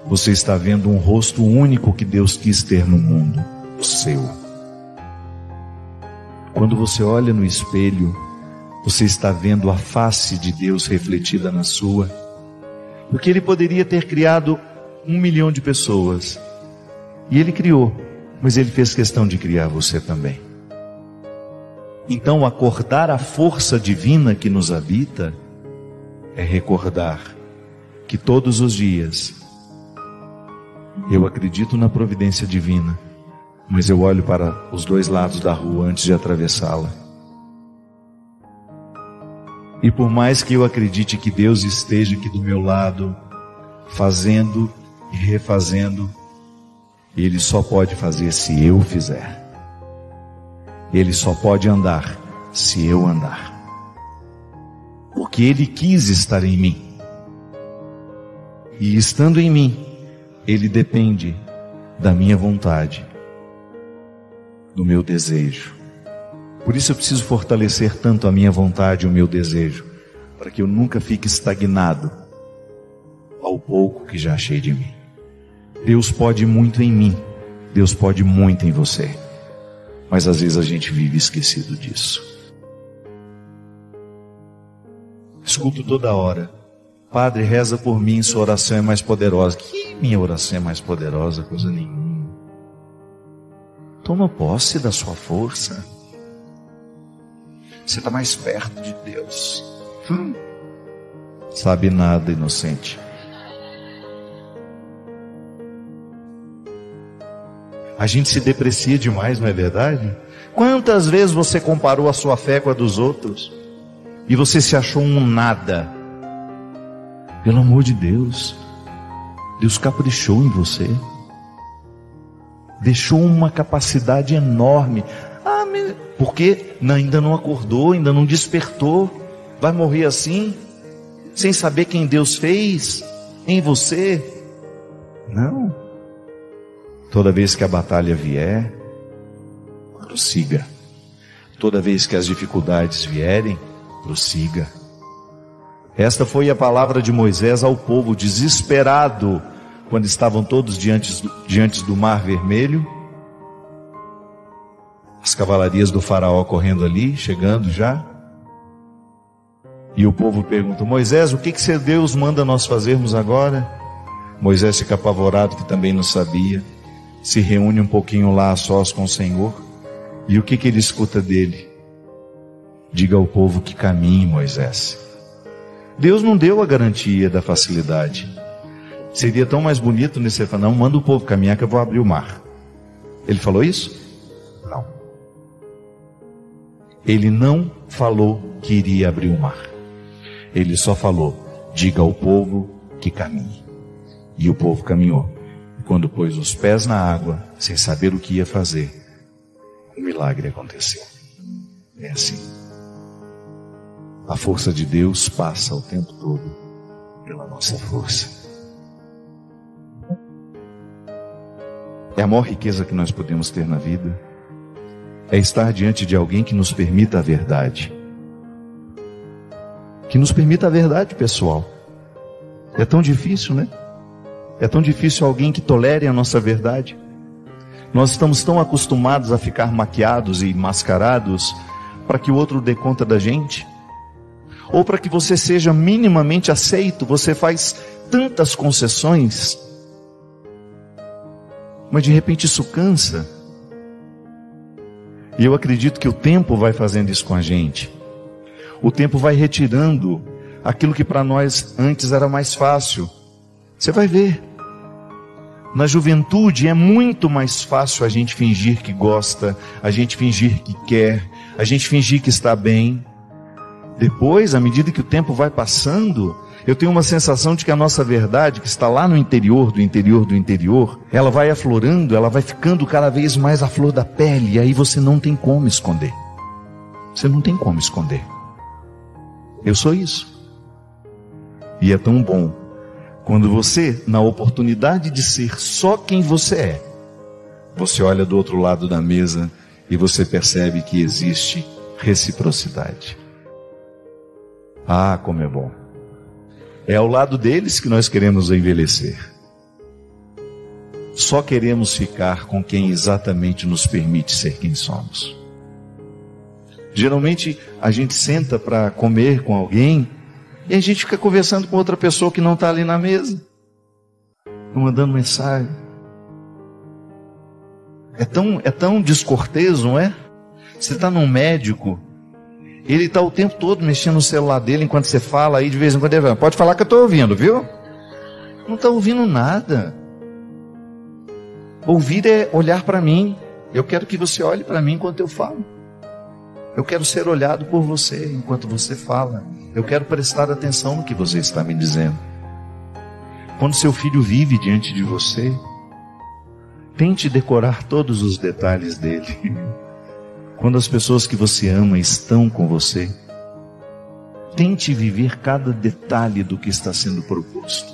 você está vendo um rosto único que Deus quis ter no mundo, o seu. Quando você olha no espelho, você está vendo a face de Deus refletida na sua. Porque Ele poderia ter criado 1 milhão de pessoas. E Ele criou, mas Ele fez questão de criar você também. Então, acordar a força divina que nos habita é recordar que todos os dias eu acredito na providência divina, mas eu olho para os dois lados da rua antes de atravessá-la. E por mais que eu acredite que Deus esteja aqui do meu lado, fazendo e refazendo, Ele só pode fazer se eu fizer. Ele só pode andar se eu andar. Porque Ele quis estar em mim. E estando em mim, Ele depende da minha vontade, do meu desejo. Por isso eu preciso fortalecer tanto a minha vontade e o meu desejo, para que eu nunca fique estagnado ao pouco que já achei de mim. Deus pode muito em mim, Deus pode muito em você, mas às vezes a gente vive esquecido disso. Escuto toda hora: Padre, reza por mim, sua oração é mais poderosa. Que minha oração é mais poderosa? Coisa nenhuma. Toma posse da sua força. Você está mais perto de Deus. Sabe nada, inocente. A gente se deprecia demais, não é verdade? Quantas vezes você comparou a sua fé com a dos outros e você se achou um nada? Pelo amor de Deus, Deus caprichou em você, deixou uma capacidade enorme. Porque ainda não acordou, ainda não despertou, vai morrer assim, sem saber quem Deus fez em você? Não. Toda vez que a batalha vier, prossiga. Toda vez que as dificuldades vierem, prossiga. Esta foi a palavra de Moisés ao povo desesperado, quando estavam todos diante do Mar Vermelho. As cavalarias do faraó correndo ali, chegando já. E o povo pergunta: Moisés, o que seu Deus manda nós fazermos agora? Moisés fica apavorado, que também não sabia. Se reúne um pouquinho lá a sós com o Senhor. E o que ele escuta dele? Diga ao povo que caminhe, Moisés. Deus não deu a garantia da facilidade. Seria tão mais bonito nesse falar: não, manda o povo caminhar que eu vou abrir o mar. Ele falou isso? Não. Ele não falou que iria abrir o mar. Ele só falou: diga ao povo que caminhe. E o povo caminhou. E quando pôs os pés na água, sem saber o que ia fazer, o milagre aconteceu. É assim. A força de Deus passa o tempo todo pela nossa força. É a maior riqueza que nós podemos ter na vida. É estar diante de alguém que nos permita a verdade. Que nos permita a verdade, pessoal. É tão difícil, né? É tão difícil alguém que tolere a nossa verdade. Nós estamos tão acostumados a ficar maquiados e mascarados para que o outro dê conta da gente. Ou para que você seja minimamente aceito, você faz tantas concessões. Mas de repente isso cansa. E eu acredito que o tempo vai fazendo isso com a gente. O tempo vai retirando aquilo que para nós antes era mais fácil. Você vai ver. Na juventude é muito mais fácil a gente fingir que gosta, a gente fingir que quer, a gente fingir que está bem. Depois, à medida que o tempo vai passando, eu tenho uma sensação de que a nossa verdade, que está lá no interior, ela vai aflorando, ela vai ficando cada vez mais à flor da pele, e aí você não tem como esconder. Você não tem como esconder. Eu sou isso. E é tão bom quando você, na oportunidade de ser só quem você é, você olha do outro lado da mesa e você percebe que existe reciprocidade. Ah, como é bom. É ao lado deles que nós queremos envelhecer. Só queremos ficar com quem exatamente nos permite ser quem somos. Geralmente a gente senta para comer com alguém e a gente fica conversando com outra pessoa que não está ali na mesa, mandando mensagem. É tão descortês, não é? Você está num médico, ele está o tempo todo mexendo no celular dele enquanto você fala, aí de vez em quando ele fala: pode falar que eu estou ouvindo, viu? Não está ouvindo nada. Ouvir é olhar para mim. Eu quero que você olhe para mim enquanto eu falo. Eu quero ser olhado por você enquanto você fala. Eu quero prestar atenção no que você está me dizendo. Quando seu filho vive diante de você, tente decorar todos os detalhes dele. quando as pessoas que você ama estão com você, tente viver cada detalhe do que está sendo proposto.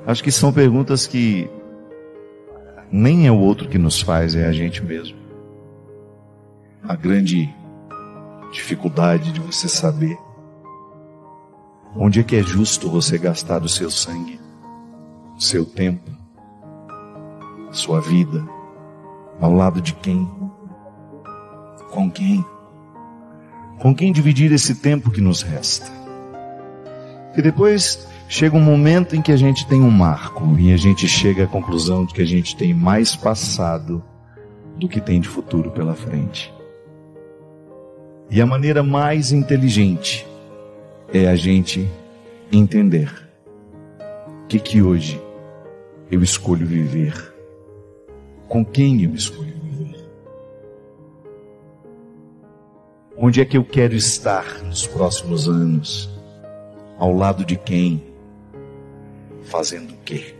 Acho que são perguntas que nem é o outro que nos faz, é a gente mesmo. A grande dificuldade de você saber onde é que é justo você gastar o seu sangue, o seu tempo, a sua vida, ao lado de quem? Com quem? Com quem dividir esse tempo que nos resta? E depois chega um momento em que a gente tem um marco e a gente chega à conclusão de que a gente tem mais passado do que tem de futuro pela frente. E a maneira mais inteligente é a gente entender que hoje eu escolho viver, com quem eu escolho viver, onde é que eu quero estar nos próximos anos, ao lado de quem, fazendo o quê?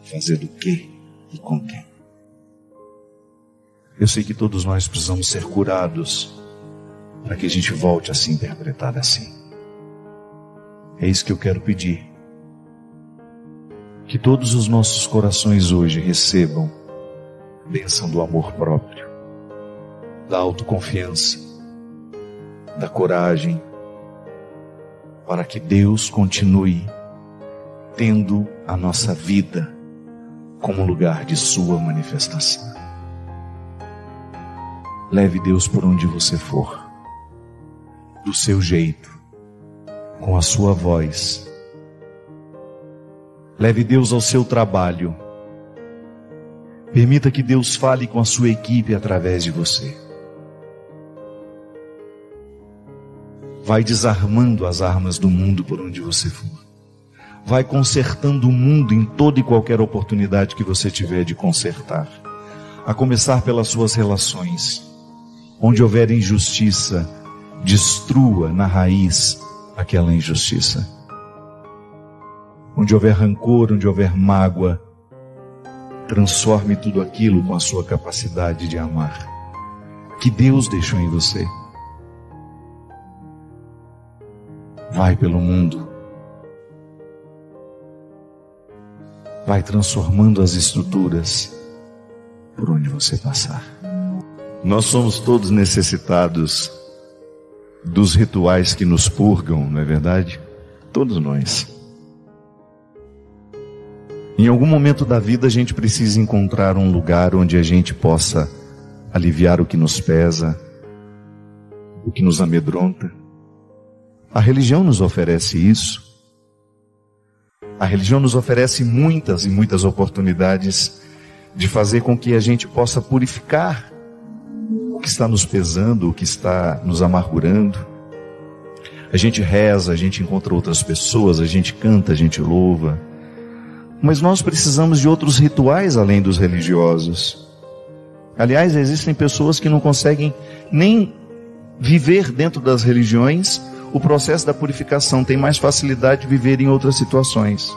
Fazendo o quê e com quem? Eu sei que todos nós precisamos ser curados para que a gente volte a se interpretar assim. É isso que eu quero pedir. Que todos os nossos corações hoje recebam a bênção do amor próprio, da autoconfiança, da coragem, para que Deus continue tendo a nossa vida como lugar de sua manifestação. Leve Deus por onde você for, do seu jeito, com a sua voz. Leve Deus ao seu trabalho. Permita que Deus fale com a sua equipe através de você. Vai desarmando as armas do mundo por onde você for. Vai consertando o mundo em toda e qualquer oportunidade que você tiver de consertar. A começar pelas suas relações. Onde houver injustiça, destrua na raiz aquela injustiça. Onde houver rancor, onde houver mágoa, transforme tudo aquilo com a sua capacidade de amar, que Deus deixou em você. Vai pelo mundo. Vai transformando as estruturas por onde você passar. Nós somos todos necessitados dos rituais que nos purgam, não é verdade? Todos nós. Em algum momento da vida a gente precisa encontrar um lugar onde a gente possa aliviar o que nos pesa, o que nos amedronta. A religião nos oferece isso. A religião nos oferece muitas e muitas oportunidades de fazer com que a gente possa purificar o que está nos pesando, o que está nos amargurando. A gente reza, a gente encontra outras pessoas, a gente canta, a gente louva. Mas nós precisamos de outros rituais além dos religiosos. Aliás, existem pessoas que não conseguem nem viver dentro das religiões o processo da purificação, tem mais facilidade de viver em outras situações.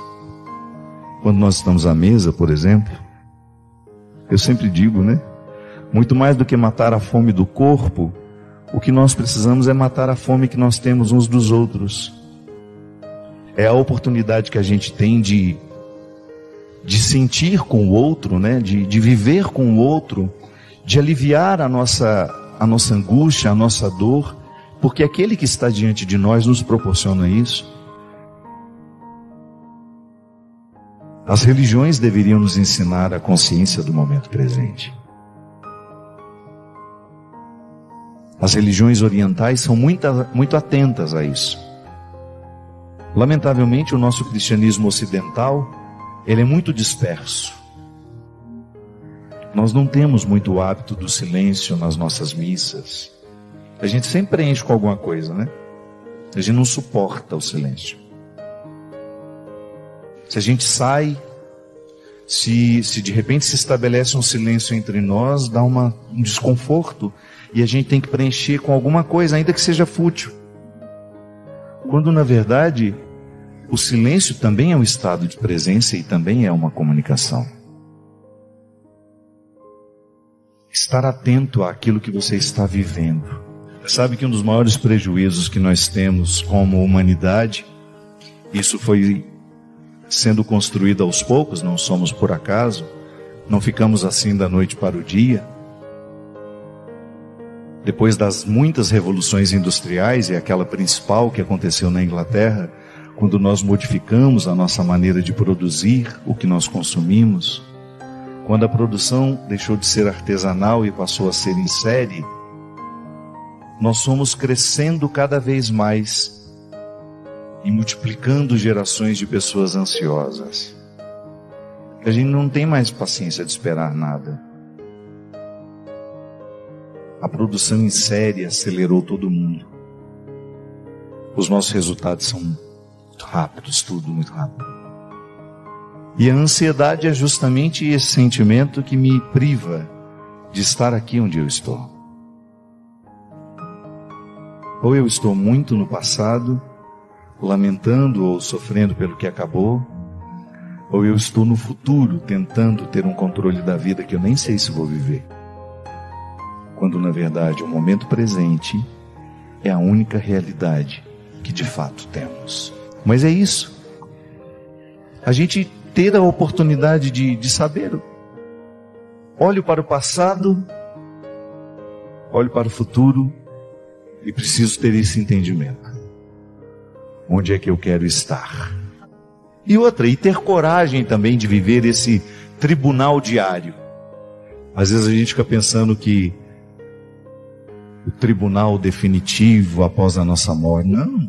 Quando nós estamos à mesa, por exemplo, eu sempre digo, muito mais do que matar a fome do corpo, o que nós precisamos é matar a fome que nós temos uns dos outros. É a oportunidade que a gente tem de sentir com o outro, de viver com o outro, de aliviar a nossa angústia, a nossa dor, porque aquele que está diante de nós nos proporciona isso. As religiões deveriam nos ensinar a consciência do momento presente. As religiões orientais são muito atentas a isso. Lamentavelmente, o nosso cristianismo ocidental, ele é muito disperso. Nós não temos muito o hábito do silêncio nas nossas missas. A gente sempre preenche com alguma coisa, A gente não suporta o silêncio. Se a gente sai, se de repente se estabelece um silêncio entre nós, dá um desconforto, e a gente tem que preencher com alguma coisa, ainda que seja fútil. Quando na verdade, o silêncio também é um estado de presença e também é uma comunicação. estar atento àquilo que você está vivendo. Sabe que um dos maiores prejuízos que nós temos como humanidade, isso foi sendo construído aos poucos, não somos por acaso, não ficamos assim da noite para o dia. Depois das muitas revoluções industriais, e aquela principal que aconteceu na Inglaterra, quando nós modificamos a nossa maneira de produzir o que nós consumimos, quando a produção deixou de ser artesanal e passou a ser em série, nós fomos crescendo cada vez mais e multiplicando gerações de pessoas ansiosas. A gente não tem mais paciência de esperar nada. A produção em série acelerou todo mundo. Os nossos resultados são muito rápidos, tudo muito rápido. E a ansiedade é justamente esse sentimento que me priva de estar aqui onde eu estou. Ou eu estou muito no passado, lamentando ou sofrendo pelo que acabou, ou eu estou no futuro, tentando ter um controle da vida que eu nem sei se vou viver. Quando, na verdade, o momento presente é a única realidade que de fato temos. Mas é isso. A gente ter a oportunidade de saber. Olho para o passado, olho para o futuro e preciso ter esse entendimento. Onde é que eu quero estar? E outra, e ter coragem também de viver esse tribunal diário. Às vezes a gente fica pensando que o tribunal definitivo após a nossa morte. Não.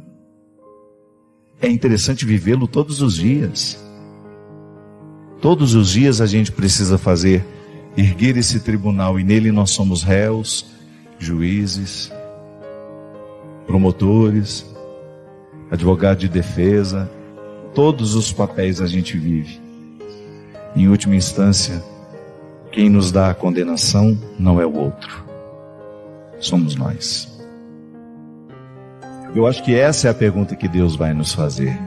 É interessante vivê-lo todos os dias. Todos os dias a gente precisa erguer esse tribunal, e nele nós somos réus, juízes, promotores, advogado de defesa. Todos os papéis a gente vive. Em última instância, quem nos dá a condenação não é o outro. Somos nós. Eu acho que essa é a pergunta que Deus vai nos fazer.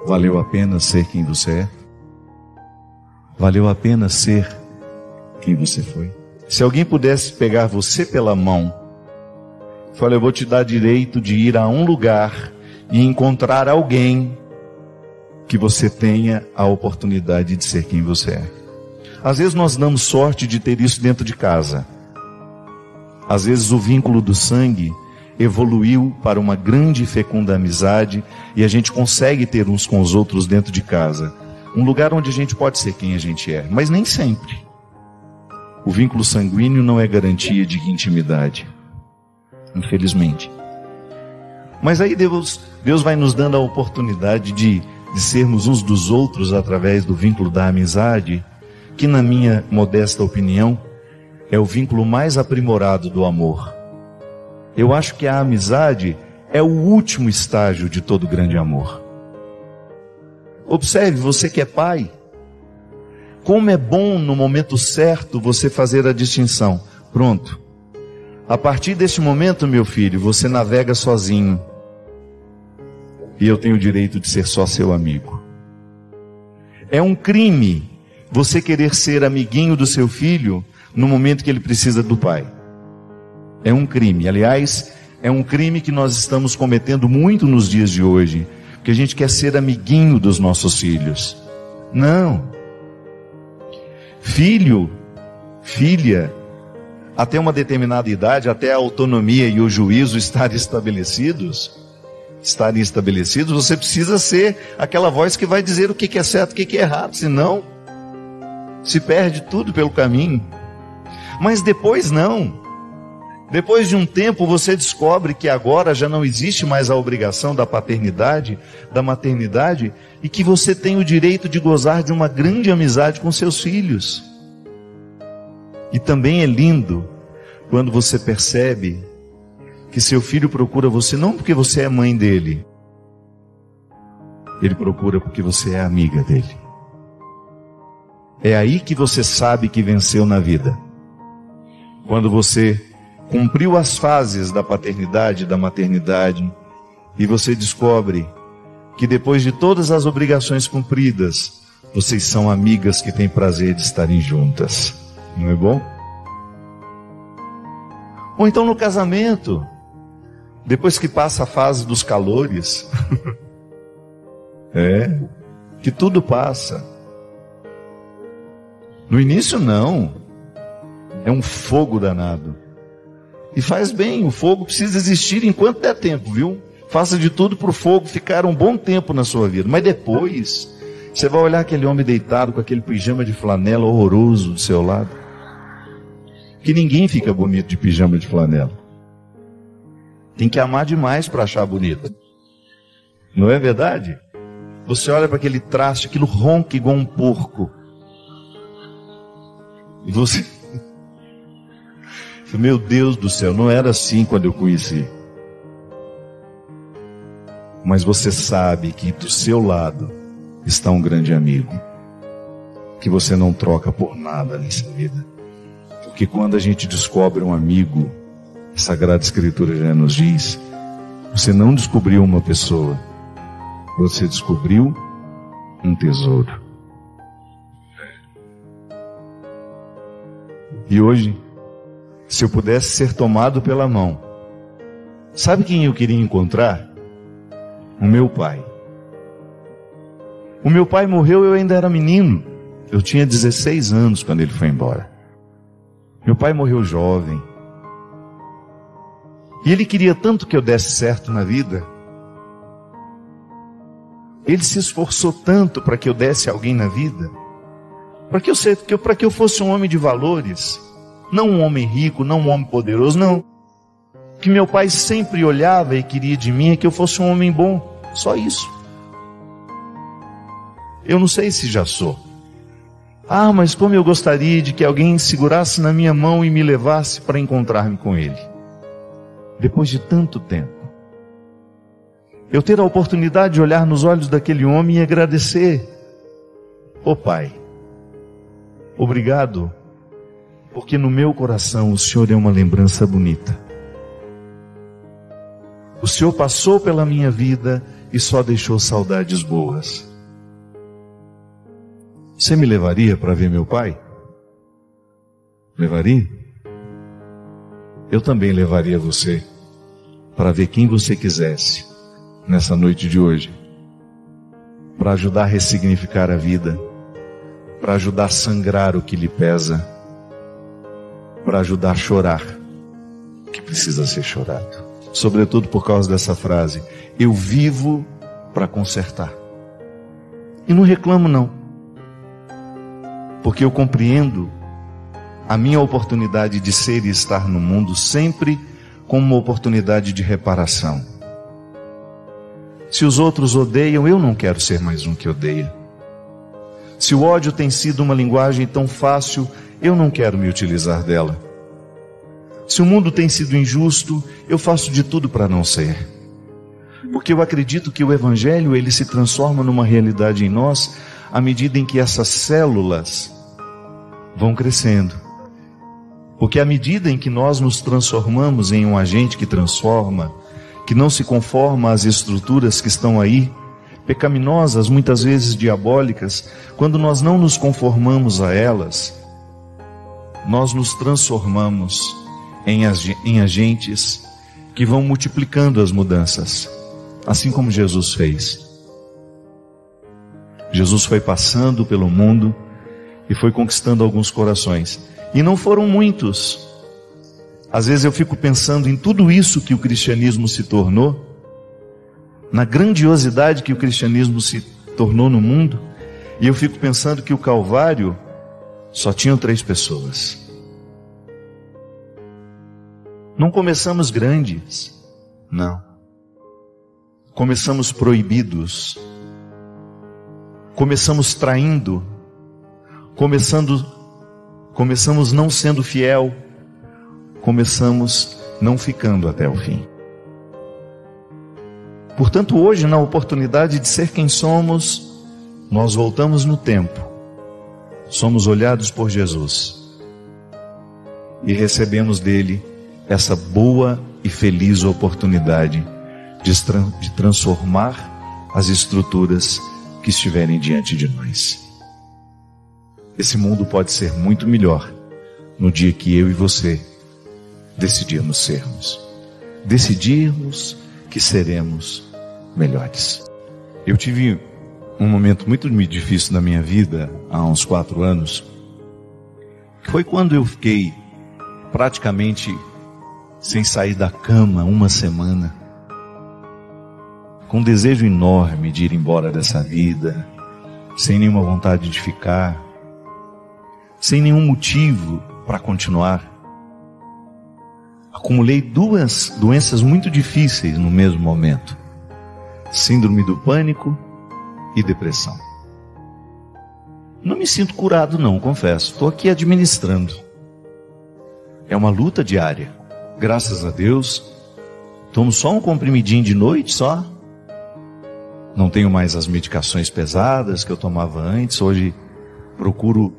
Valeu a pena ser quem você é? Valeu a pena ser quem você foi? Se alguém pudesse pegar você pela mão, fala, eu vou te dar direito de ir a um lugar e encontrar alguém que você tenha a oportunidade de ser quem você é. Às vezes nós damos sorte de ter isso dentro de casa. Às vezes o vínculo do sangue evoluiu para uma grande e fecunda amizade e a gente consegue ter uns com os outros dentro de casa. Um lugar onde a gente pode ser quem a gente é, mas nem sempre. O vínculo sanguíneo não é garantia de intimidade, infelizmente. Mas aí Deus vai nos dando a oportunidade de sermos uns dos outros através do vínculo da amizade, que na minha modesta opinião é o vínculo mais aprimorado do amor. Eu acho que a amizade é o último estágio de todo grande amor. Observe, você que é pai, como é bom no momento certo você fazer a distinção. Pronto. A partir deste momento, meu filho, você navega sozinho. E eu tenho o direito de ser só seu amigo. É um crime você querer ser amiguinho do seu filho no momento que ele precisa do pai. É um crime. Aliás, é um crime que nós estamos cometendo muito nos dias de hoje. Porque a gente quer ser amiguinho dos nossos filhos. Não. Filho, filha, até uma determinada idade, até a autonomia e o juízo estarem estabelecidos, você precisa ser aquela voz que vai dizer o que é certo e o que é errado. Senão, se perde tudo pelo caminho. Mas depois não. Depois de um tempo você descobre que agora já não existe mais a obrigação da paternidade, da maternidade, e que você tem o direito de gozar de uma grande amizade com seus filhos. E também é lindo quando você percebe que seu filho procura você não porque você é mãe dele, ele procura porque você é amiga dele. É aí que você sabe que venceu na vida. Quando você cumpriu as fases da paternidade, da maternidade, e você descobre que depois de todas as obrigações cumpridas, vocês são amigas que têm prazer de estarem juntas. Não é bom? Ou então no casamento, depois que passa a fase dos calores, que tudo passa. No início não, é um fogo danado. E faz bem, o fogo precisa existir enquanto der tempo, viu? Faça de tudo para o fogo ficar um bom tempo na sua vida. Mas depois, você vai olhar aquele homem deitado com aquele pijama de flanela horroroso do seu lado. Que ninguém fica bonito de pijama de flanela. Tem que amar demais para achar bonito. Não é verdade? Você olha para aquele traste, aquilo ronca igual um porco. E você... Meu Deus do céu, não era assim quando eu conheci. Mas você sabe que do seu lado está um grande amigo, que você não troca por nada nessa vida. Porque quando a gente descobre um amigo, a Sagrada Escritura já nos diz, você não descobriu uma pessoa, você descobriu um tesouro. E hoje, se eu pudesse ser tomado pela mão, sabe quem eu queria encontrar? O meu pai. O meu pai morreu, eu ainda era menino. Eu tinha 16 anos quando ele foi embora. Meu pai morreu jovem. E ele queria tanto que eu desse certo na vida. Ele se esforçou tanto para que eu desse alguém na vida. Para que eu fosse um homem de valores. Não um homem rico, não um homem poderoso, não. O que meu pai sempre olhava e queria de mim é que eu fosse um homem bom. Só isso. Eu não sei se já sou. Ah, mas como eu gostaria de que alguém segurasse na minha mão e me levasse para encontrar-me com ele. Depois de tanto tempo. Eu ter a oportunidade de olhar nos olhos daquele homem e agradecer. Ô Pai, obrigado, porque no meu coração o Senhor é uma lembrança bonita. O Senhor passou pela minha vida e só deixou saudades boas. Você me levaria para ver meu pai? Levaria? Eu também levaria você para ver quem você quisesse nessa noite de hoje, para ajudar a ressignificar a vida, para ajudar a sangrar o que lhe pesa, para ajudar a chorar o que precisa ser chorado. Sobretudo por causa dessa frase, eu vivo para consertar. E não reclamo não, porque eu compreendo a minha oportunidade de ser e estar no mundo sempre como uma oportunidade de reparação. Se os outros odeiam, eu não quero ser mais um que odeia. Se o ódio tem sido uma linguagem tão fácil, eu não quero me utilizar dela. Se o mundo tem sido injusto, eu faço de tudo para não ser. Porque eu acredito que o Evangelho, ele se transforma numa realidade em nós, à medida em que essas células vão crescendo. Porque à medida em que nós nos transformamos em um agente que transforma, que não se conforma às estruturas que estão aí, pecaminosas, muitas vezes diabólicas, quando nós não nos conformamos a elas, nós nos transformamos em agentes que vão multiplicando as mudanças, assim como Jesus fez. Jesus foi passando pelo mundo e foi conquistando alguns corações, e não foram muitos. Às vezes eu fico pensando em tudo isso que o cristianismo se tornou, na grandiosidade que o cristianismo se tornou no mundo, e eu fico pensando que o Calvário só tinham 3 pessoas. Não começamos grandes, não. Começamos proibidos, começamos traindo, começamos não sendo fiel, começamos não ficando até o fim. Portanto, hoje, na oportunidade de ser quem somos, nós voltamos no tempo, somos olhados por Jesus e recebemos dele essa boa e feliz oportunidade de transformar as estruturas que estiverem diante de nós. Esse mundo pode ser muito melhor no dia que eu e você decidirmos sermos. Decidirmos que seremos melhores. Eu tive um momento muito difícil na minha vida, há uns 4 anos, que foi quando eu fiquei praticamente sem sair da cama uma semana, com um desejo enorme de ir embora dessa vida, sem nenhuma vontade de ficar, sem nenhum motivo para continuar. Acumulei 2 doenças muito difíceis no mesmo momento: síndrome do pânico e depressão. Não me sinto curado não, confesso. Estou aqui administrando. É uma luta diária. Graças a Deus, tomo só um comprimidinho de noite só. Não tenho mais as medicações pesadas que eu tomava antes. Hoje procuro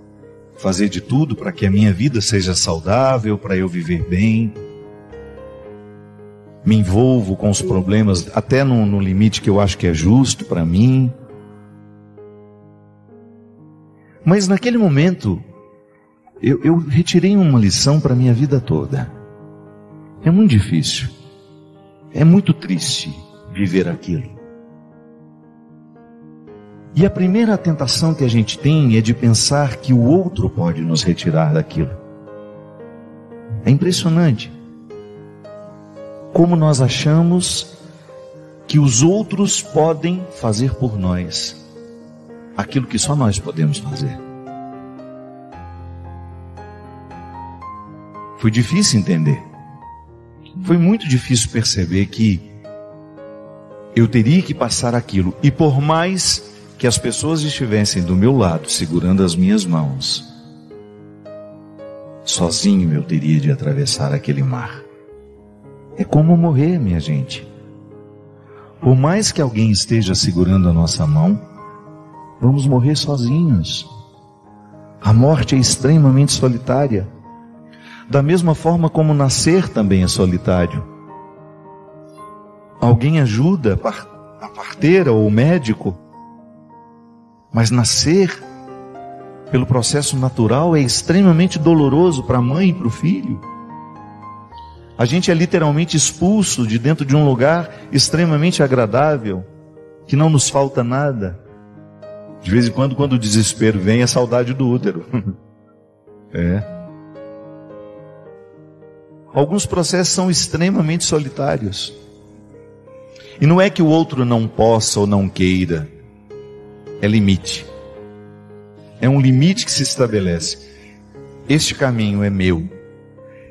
fazer de tudo para que a minha vida seja saudável, para eu viver bem. Me envolvo com os problemas até no limite que eu acho que é justo para mim. Mas naquele momento, eu retirei uma lição para a minha vida toda. É muito difícil, é muito triste viver aquilo. E a primeira tentação que a gente tem é de pensar que o outro pode nos retirar daquilo. É impressionante como nós achamos que os outros podem fazer por nós aquilo que só nós podemos fazer. Foi difícil entender. Foi muito difícil perceber que eu teria que passar aquilo. E por mais que as pessoas estivessem do meu lado, segurando as minhas mãos, sozinho eu teria de atravessar aquele mar. É como morrer, minha gente. Por mais que alguém esteja segurando a nossa mão, vamos morrer sozinhos. A morte é extremamente solitária. Da mesma forma como nascer também é solitário. Alguém ajuda, a parteira ou o médico, mas nascer pelo processo natural é extremamente doloroso para a mãe e para o filho. A gente é literalmente expulso de dentro de um lugar extremamente agradável, que não nos falta nada. De vez em quando o desespero vem, é saudade do útero. Alguns processos são extremamente solitários. E não é que o outro não possa ou não queira, é limite. É um limite que se estabelece. Este caminho é meu.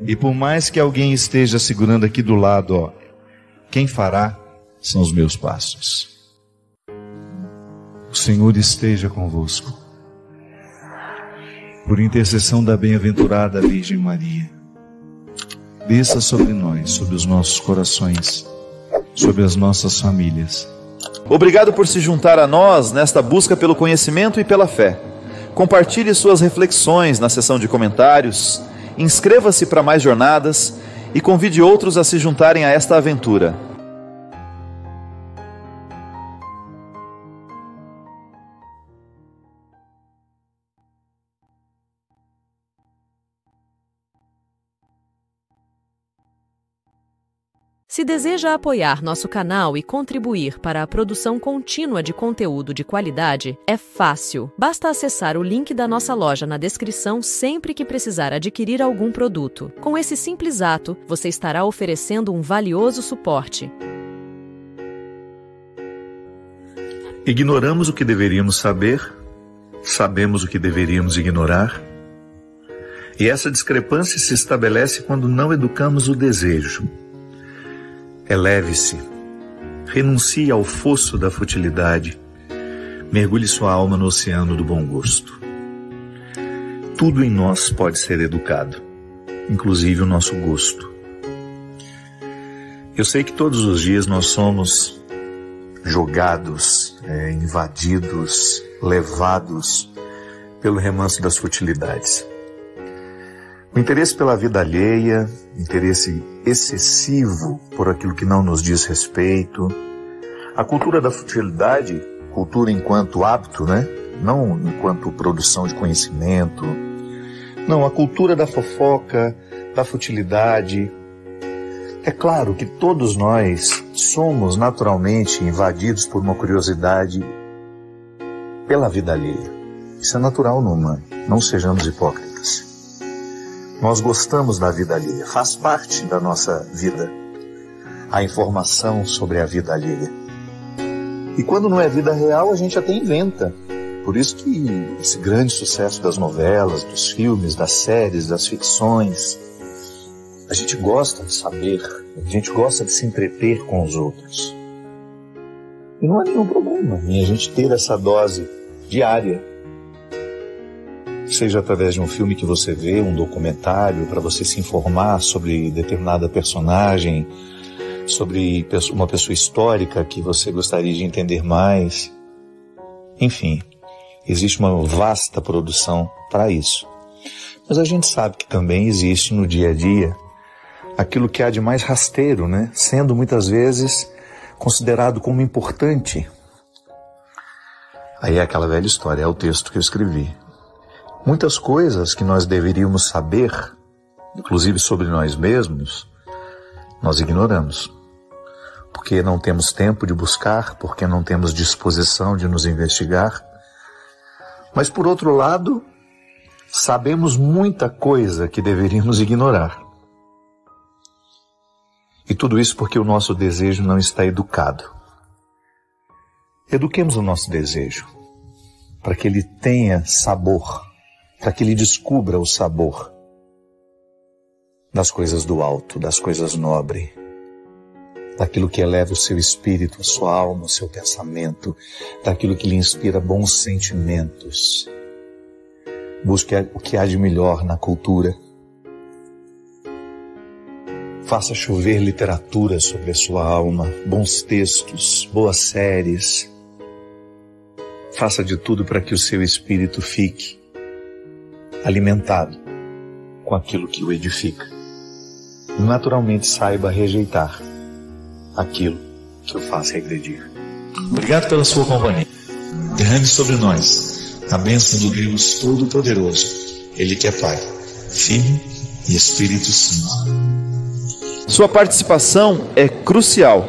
E por mais que alguém esteja segurando aqui do lado, quem fará são os meus passos. O Senhor esteja convosco. Por intercessão da bem-aventurada Virgem Maria, desça sobre nós, sobre os nossos corações, sobre as nossas famílias. Obrigado por se juntar a nós nesta busca pelo conhecimento e pela fé. Compartilhe suas reflexões na seção de comentários, inscreva-se para mais jornadas e convide outros a se juntarem a esta aventura. Se deseja apoiar nosso canal e contribuir para a produção contínua de conteúdo de qualidade, é fácil. Basta acessar o link da nossa loja na descrição sempre que precisar adquirir algum produto. Com esse simples ato, você estará oferecendo um valioso suporte. Ignoramos o que deveríamos saber, sabemos o que deveríamos ignorar, e essa discrepância se estabelece quando não educamos o desejo. Eleve-se, renuncie ao fosso da futilidade, mergulhe sua alma no oceano do bom gosto. Tudo em nós pode ser educado, inclusive o nosso gosto. Eu sei que todos os dias nós somos jogados, invadidos, levados pelo remanso das futilidades. O interesse pela vida alheia, interesse excessivo por aquilo que não nos diz respeito, a cultura da futilidade, cultura enquanto hábito, não enquanto produção de conhecimento, não, a cultura da fofoca, da futilidade. É claro que todos nós somos naturalmente invadidos por uma curiosidade pela vida alheia. Isso é natural no humano, não sejamos hipócritas. Nós gostamos da vida alheia, faz parte da nossa vida a informação sobre a vida alheia. E quando não é vida real, a gente até inventa. Por isso que esse grande sucesso das novelas, dos filmes, das séries, das ficções, a gente gosta de saber, a gente gosta de se entreter com os outros. E não há nenhum problema em a gente ter essa dose diária. Seja através de um filme que você vê, um documentário, para você se informar sobre determinada personagem, sobre uma pessoa histórica que você gostaria de entender mais. Enfim, existe uma vasta produção para isso. Mas a gente sabe que também existe no dia a dia aquilo que há de mais rasteiro, né? Sendo muitas vezes considerado como importante. Aí é aquela velha história, é o texto que eu escrevi. Muitas coisas que nós deveríamos saber, inclusive sobre nós mesmos, nós ignoramos. Porque não temos tempo de buscar, porque não temos disposição de nos investigar. Mas, por outro lado, sabemos muita coisa que deveríamos ignorar. E tudo isso porque o nosso desejo não está educado. Eduquemos o nosso desejo, para que ele tenha sabor, para que ele descubra o sabor das coisas do alto, das coisas nobres, daquilo que eleva o seu espírito, a sua alma, o seu pensamento, daquilo que lhe inspira bons sentimentos. Busque o que há de melhor na cultura. Faça chover literatura sobre a sua alma, bons textos, boas séries. Faça de tudo para que o seu espírito fique alimentado com aquilo que o edifica. E naturalmente saiba rejeitar aquilo que o faz regredir. Obrigado pela sua companhia. Derrame sobre nós a bênção do Deus Todo-Poderoso, Ele que é Pai, Filho e Espírito Santo. Sua participação é crucial.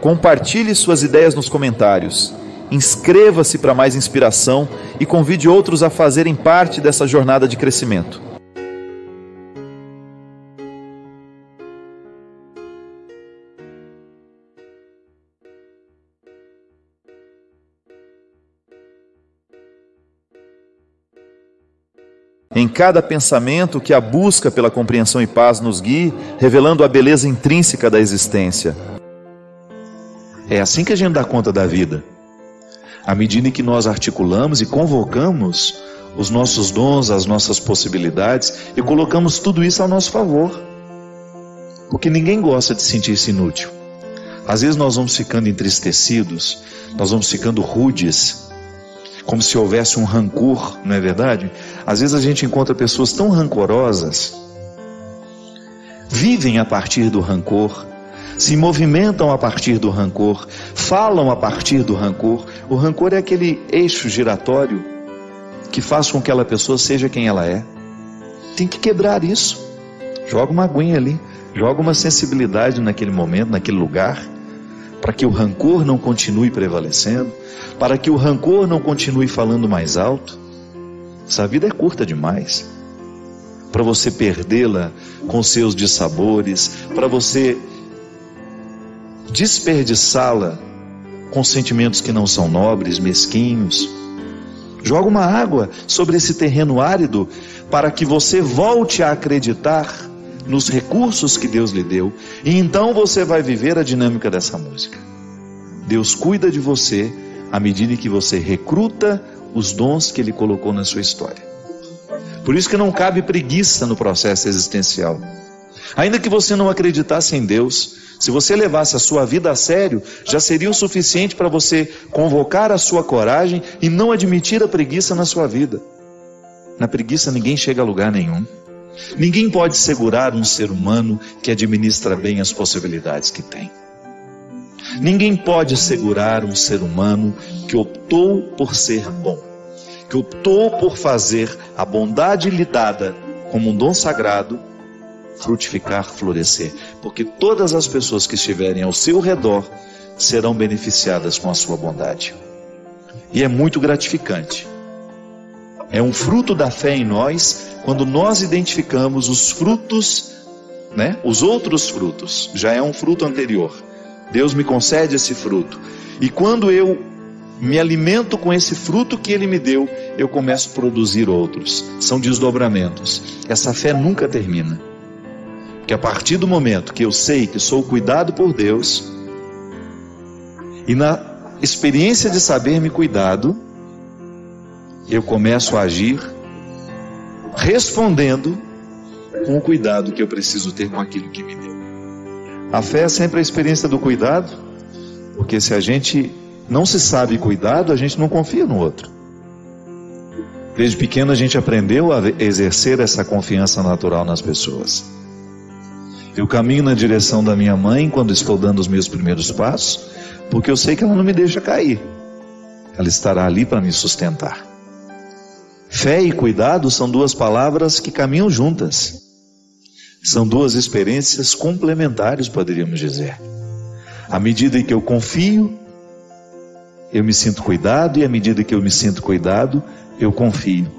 Compartilhe suas ideias nos comentários. Inscreva-se para mais inspiração e convide outros a fazerem parte dessa jornada de crescimento. Em cada pensamento, que a busca pela compreensão e paz nos guie, revelando a beleza intrínseca da existência. É assim que a gente dá conta da vida. À medida em que nós articulamos e convocamos os nossos dons, as nossas possibilidades e colocamos tudo isso ao nosso favor. Porque ninguém gosta de sentir-se inútil. Às vezes nós vamos ficando entristecidos, nós vamos ficando rudes, como se houvesse um rancor, não é verdade? Às vezes a gente encontra pessoas tão rancorosas, vivem a partir do rancor, se movimentam a partir do rancor, falam a partir do rancor. O rancor é aquele eixo giratório que faz com que aquela pessoa seja quem ela é. Tem que quebrar isso. Joga uma aguinha ali, joga uma sensibilidade naquele momento, naquele lugar, para que o rancor não continue prevalecendo, para que o rancor não continue falando mais alto. Essa vida é curta demais para você perdê-la com seus dissabores, para você desperdiçá-la com sentimentos que não são nobres, mesquinhos. Joga uma água sobre esse terreno árido para que você volte a acreditar nos recursos que Deus lhe deu, e então você vai viver a dinâmica dessa música. Deus cuida de você à medida que você recruta os dons que Ele colocou na sua história. Por isso que não cabe preguiça no processo existencial. Ainda que você não acreditasse em Deus, se você levasse a sua vida a sério, já seria o suficiente para você convocar a sua coragem e não admitir a preguiça na sua vida. Na preguiça ninguém chega a lugar nenhum. Ninguém pode segurar um ser humano que administra bem as possibilidades que tem. Ninguém pode segurar um ser humano que optou por ser bom, que optou por fazer a bondade lhe dada como um dom sagrado, frutificar, florescer, porque todas as pessoas que estiverem ao seu redor serão beneficiadas com a sua bondade. E é muito gratificante. É um fruto da fé em nós, quando nós identificamos os frutos, né? Os outros frutos. Já é um fruto anterior. Deus me concede esse fruto. E quando eu me alimento com esse fruto que Ele me deu, eu começo a produzir outros. São desdobramentos. Essa fé nunca termina. Porque a partir do momento que eu sei que sou cuidado por Deus, e na experiência de saber-me cuidado, eu começo a agir respondendo com o cuidado que eu preciso ter com aquilo que me deu. A fé é sempre a experiência do cuidado, porque se a gente não se sabe cuidado, a gente não confia no outro. Desde pequeno a gente aprendeu a exercer essa confiança natural nas pessoas. Eu caminho na direção da minha mãe quando estou dando os meus primeiros passos, porque eu sei que ela não me deixa cair. Ela estará ali para me sustentar. Fé e cuidado são duas palavras que caminham juntas. São duas experiências complementares, poderíamos dizer. À medida em que eu confio, eu me sinto cuidado, e à medida que eu me sinto cuidado, eu confio.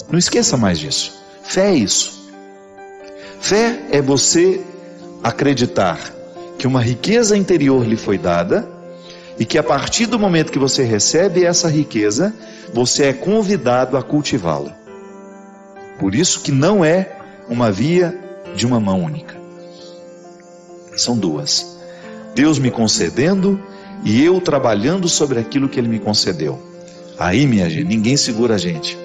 Não esqueça mais disso. Fé é isso. Fé é você acreditar que uma riqueza interior lhe foi dada, e que a partir do momento que você recebe essa riqueza, você é convidado a cultivá-la. Por isso que não é uma via de uma mão única. São duas. Deus me concedendo e eu trabalhando sobre aquilo que Ele me concedeu. Aí, minha gente, ninguém segura a gente.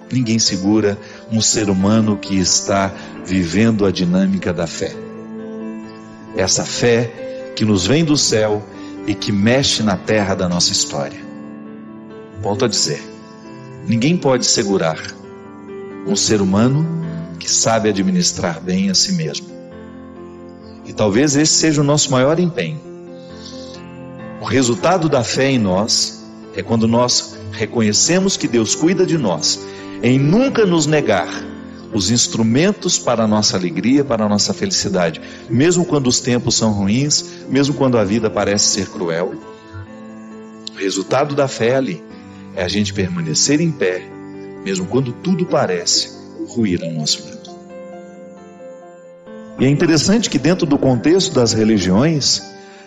Ninguém segura um ser humano que está vivendo a dinâmica da fé. Essa fé que nos vem do céu e que mexe na terra da nossa história. Volto a dizer, ninguém pode segurar um ser humano que sabe administrar bem a si mesmo. E talvez esse seja o nosso maior empenho. O resultado da fé em nós é quando nós reconhecemos que Deus cuida de nós, em nunca nos negar os instrumentos para a nossa alegria, para a nossa felicidade, mesmo quando os tempos são ruins, mesmo quando a vida parece ser cruel. O resultado da fé ali é a gente permanecer em pé, mesmo quando tudo parece ruir ao nosso lado. E é interessante que dentro do contexto das religiões,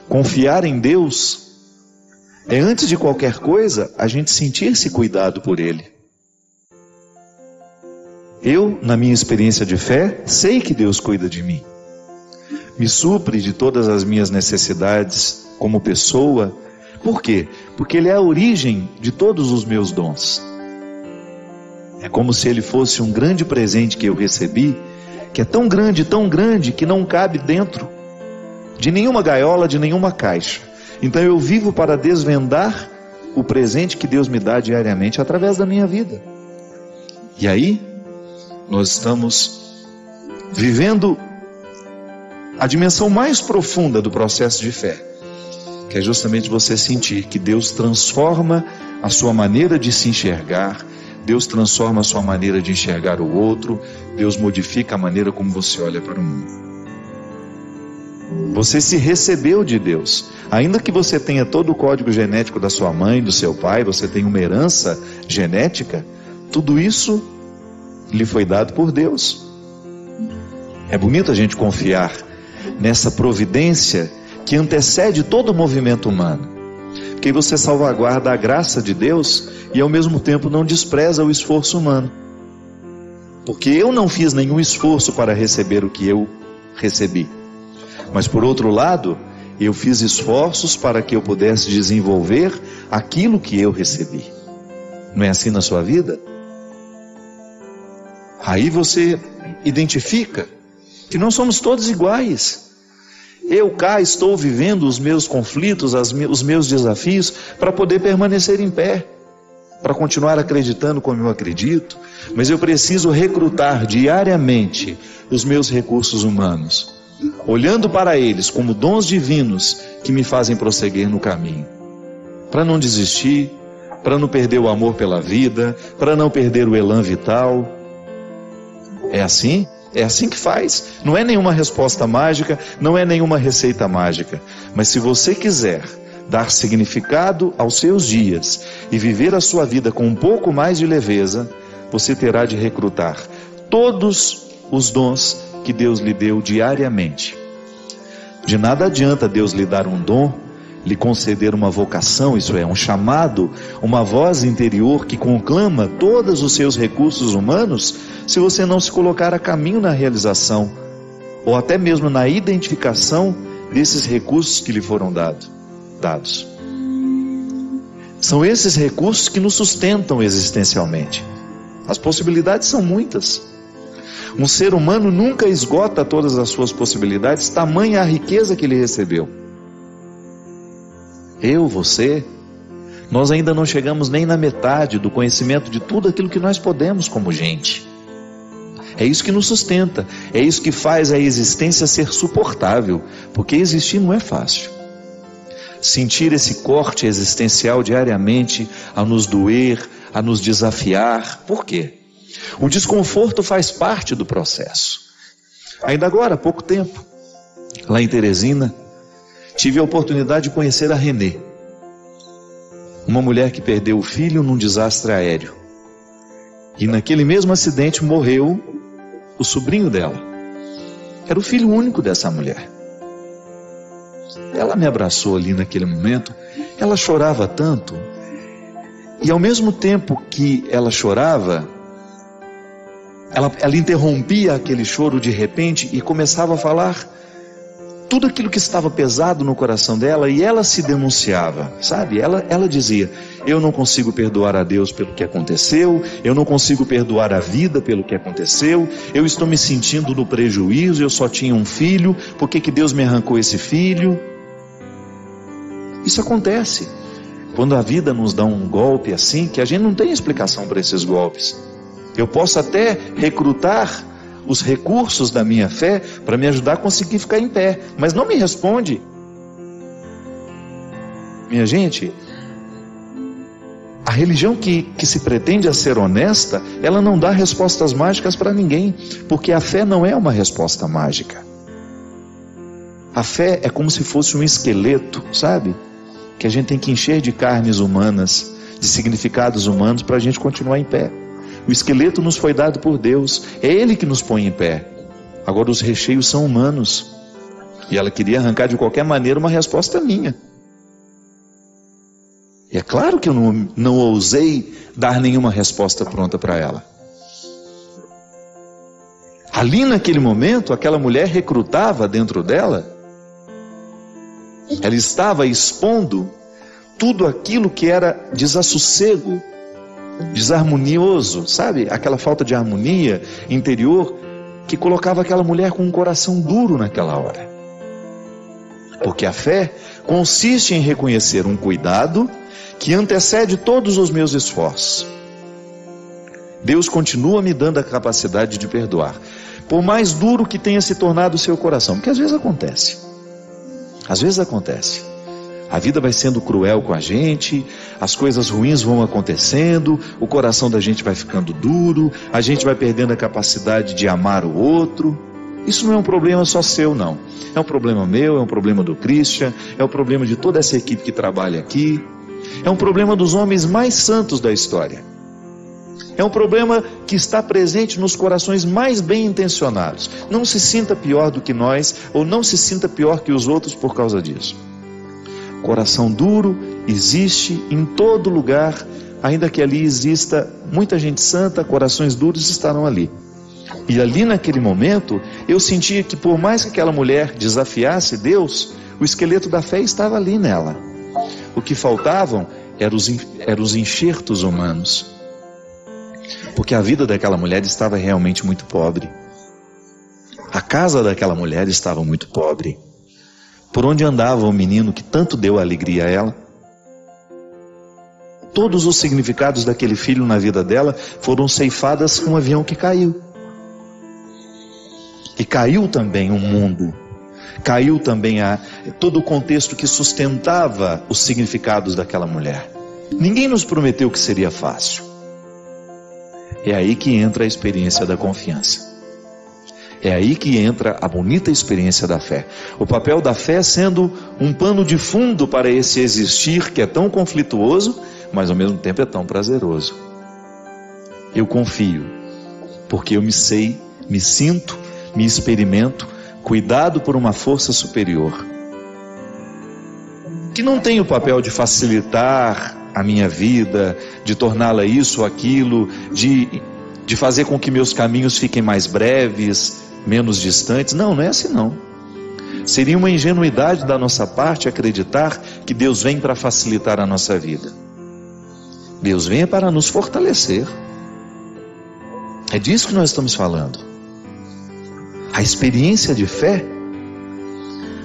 confiar em Deus é, antes de qualquer coisa, a gente sentir-se cuidado por Ele. Eu, na minha experiência de fé, sei que Deus cuida de mim. Me supre de todas as minhas necessidades como pessoa. Por quê? Porque Ele é a origem de todos os meus dons. É como se Ele fosse um grande presente que eu recebi, que é tão grande, que não cabe dentro de nenhuma gaiola, de nenhuma caixa. Então eu vivo para desvendar o presente que Deus me dá diariamente através da minha vida. E aí, nós estamos vivendo a dimensão mais profunda do processo de fé, que é justamente você sentir que Deus transforma a sua maneira de se enxergar, Deus transforma a sua maneira de enxergar o outro, Deus modifica a maneira como você olha para o mundo. Você se recebeu de Deus, ainda que você tenha todo o código genético da sua mãe, do seu pai, você tem uma herança genética, tudo isso lhe foi dado por Deus. É bonito a gente confiar nessa providência que antecede todo o movimento humano, porque você salvaguarda a graça de Deus e ao mesmo tempo não despreza o esforço humano, porque eu não fiz nenhum esforço para receber o que eu recebi, mas por outro lado eu fiz esforços para que eu pudesse desenvolver aquilo que eu recebi. Não é assim na sua vida? Aí você identifica que não somos todos iguais. Eu cá estou vivendo os meus conflitos, os meus desafios, para poder permanecer em pé, para continuar acreditando como eu acredito, mas eu preciso recrutar diariamente os meus recursos humanos, olhando para eles como dons divinos que me fazem prosseguir no caminho, para não desistir, para não perder o amor pela vida, para não perder o elan vital. É assim É assim que faz. Não é nenhuma resposta mágica, não é nenhuma receita mágica. Mas se você quiser dar significado aos seus dias e viver a sua vida com um pouco mais de leveza, você terá de recrutar todos os dons que Deus lhe deu diariamente. De nada adianta Deus lhe dar um dom, lhe conceder uma vocação, isso é, um chamado, uma voz interior que conclama todos os seus recursos humanos, se você não se colocar a caminho na realização, ou até mesmo na identificação desses recursos que lhe foram dados. São esses recursos que nos sustentam existencialmente. As possibilidades são muitas. Um ser humano nunca esgota todas as suas possibilidades, tamanha a riqueza que ele recebeu. Eu, você, nós ainda não chegamos nem na metade do conhecimento de tudo aquilo que nós podemos como gente. É isso que nos sustenta, é isso que faz a existência ser suportável, porque existir não é fácil. Sentir esse corte existencial diariamente, a nos doer, a nos desafiar, por quê? O desconforto faz parte do processo. Ainda agora, há pouco tempo, lá em Teresina, tive a oportunidade de conhecer a Renê, uma mulher que perdeu o filho num desastre aéreo. E naquele mesmo acidente morreu o sobrinho dela. Era o filho único dessa mulher. Ela me abraçou ali naquele momento, ela chorava tanto, e ao mesmo tempo que ela chorava, ela interrompia aquele choro de repente e começava a falar tudo aquilo que estava pesado no coração dela, e ela se denunciava, sabe? Ela dizia: eu não consigo perdoar a Deus pelo que aconteceu, eu não consigo perdoar a vida pelo que aconteceu, eu estou me sentindo no prejuízo, eu só tinha um filho, por que Deus me arrancou esse filho? Isso acontece quando a vida nos dá um golpe assim, que a gente não tem explicação para esses golpes. Eu posso até recrutar os recursos da minha fé para me ajudar a conseguir ficar em pé, mas não me responde. Minha gente, a religião que se pretende a ser honesta, ela não dá respostas mágicas para ninguém, porque a fé não é uma resposta mágica. A fé é como se fosse um esqueleto, sabe? Que a gente tem que encher de carnes humanas, de significados humanos, para a gente continuar em pé. O esqueleto nos foi dado por Deus, é Ele que nos põe em pé. Agora os recheios são humanos, e ela queria arrancar de qualquer maneira uma resposta minha. E é claro que eu não ousei dar nenhuma resposta pronta para ela. Ali naquele momento, aquela mulher recrutava dentro dela, ela estava expondo tudo aquilo que era desassossego, desarmonioso, sabe? Aquela falta de harmonia interior que colocava aquela mulher com um coração duro naquela hora. Porque a fé consiste em reconhecer um cuidado que antecede todos os meus esforços. Deus continua me dando a capacidade de perdoar, por mais duro que tenha se tornado o seu coração, porque às vezes acontece. Às vezes acontece. A vida vai sendo cruel com a gente, as coisas ruins vão acontecendo, o coração da gente vai ficando duro, a gente vai perdendo a capacidade de amar o outro. Isso não é um problema só seu, não. É um problema meu, é um problema do Christian, é um problema de toda essa equipe que trabalha aqui. É um problema dos homens mais santos da história. É um problema que está presente nos corações mais bem intencionados. Não se sinta pior do que nós, ou não se sinta pior que os outros por causa disso. Coração duro existe em todo lugar, ainda que ali exista muita gente santa, corações duros estarão ali. E ali naquele momento, eu sentia que por mais que aquela mulher desafiasse Deus, o esqueleto da fé estava ali nela. O que faltavam eram os enxertos humanos. Porque a vida daquela mulher estava realmente muito pobre. A casa daquela mulher estava muito pobre. Por onde andava o menino que tanto deu alegria a ela? Todos os significados daquele filho na vida dela foram ceifadas com um avião que caiu. E caiu também o mundo. Caiu também todo o contexto que sustentava os significados daquela mulher. Ninguém nos prometeu que seria fácil. É aí que entra a experiência da confiança. É aí que entra a bonita experiência da fé. O papel da fé sendo um pano de fundo para esse existir que é tão conflituoso, mas ao mesmo tempo é tão prazeroso. Eu confio, porque eu me sinto, me experimento, cuidado por uma força superior, que não tem o papel de facilitar a minha vida, de torná-la isso ou aquilo, de fazer com que meus caminhos fiquem mais breves, menos distantes. Não, não é assim não. Seria uma ingenuidade da nossa parte acreditar que Deus vem para facilitar a nossa vida. Deus vem para nos fortalecer. É disso que nós estamos falando. A experiência de fé,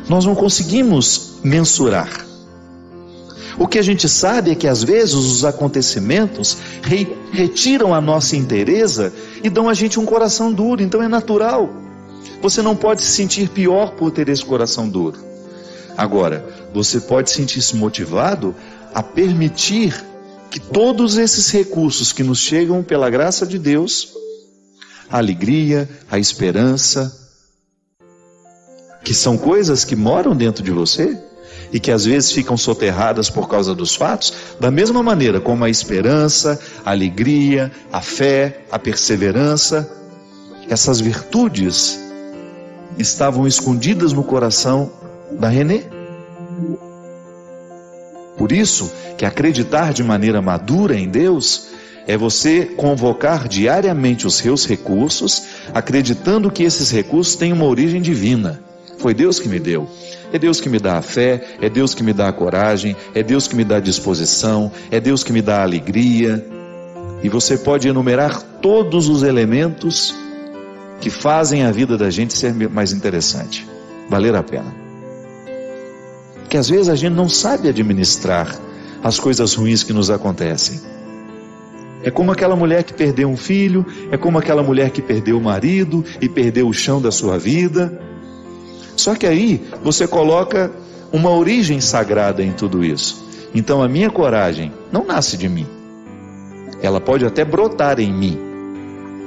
nós não conseguimos mensurar. O que a gente sabe é que às vezes os acontecimentos retiram a nossa inteireza e dão a gente um coração duro, então é natural. Você não pode se sentir pior por ter esse coração duro. Agora, você pode sentir-se motivado a permitir que todos esses recursos que nos chegam pela graça de Deus, a alegria, a esperança, que são coisas que moram dentro de você e que às vezes ficam soterradas por causa dos fatos, da mesma maneira como a esperança, a alegria, a fé, a perseverança, essas virtudes estavam escondidas no coração da Renê. Por isso que acreditar de maneira madura em Deus é você convocar diariamente os seus recursos, acreditando que esses recursos têm uma origem divina. Foi Deus que me deu. É Deus que me dá a fé, é Deus que me dá a coragem, é Deus que me dá a disposição, é Deus que me dá a alegria. E você pode enumerar todos os elementos que fazem a vida da gente ser mais interessante, valer a pena. Porque às vezes a gente não sabe administrar as coisas ruins que nos acontecem. É como aquela mulher que perdeu um filho, é como aquela mulher que perdeu o marido e perdeu o chão da sua vida. Só que aí você coloca uma origem sagrada em tudo isso. Então a minha coragem não nasce de mim. Ela pode até brotar em mim,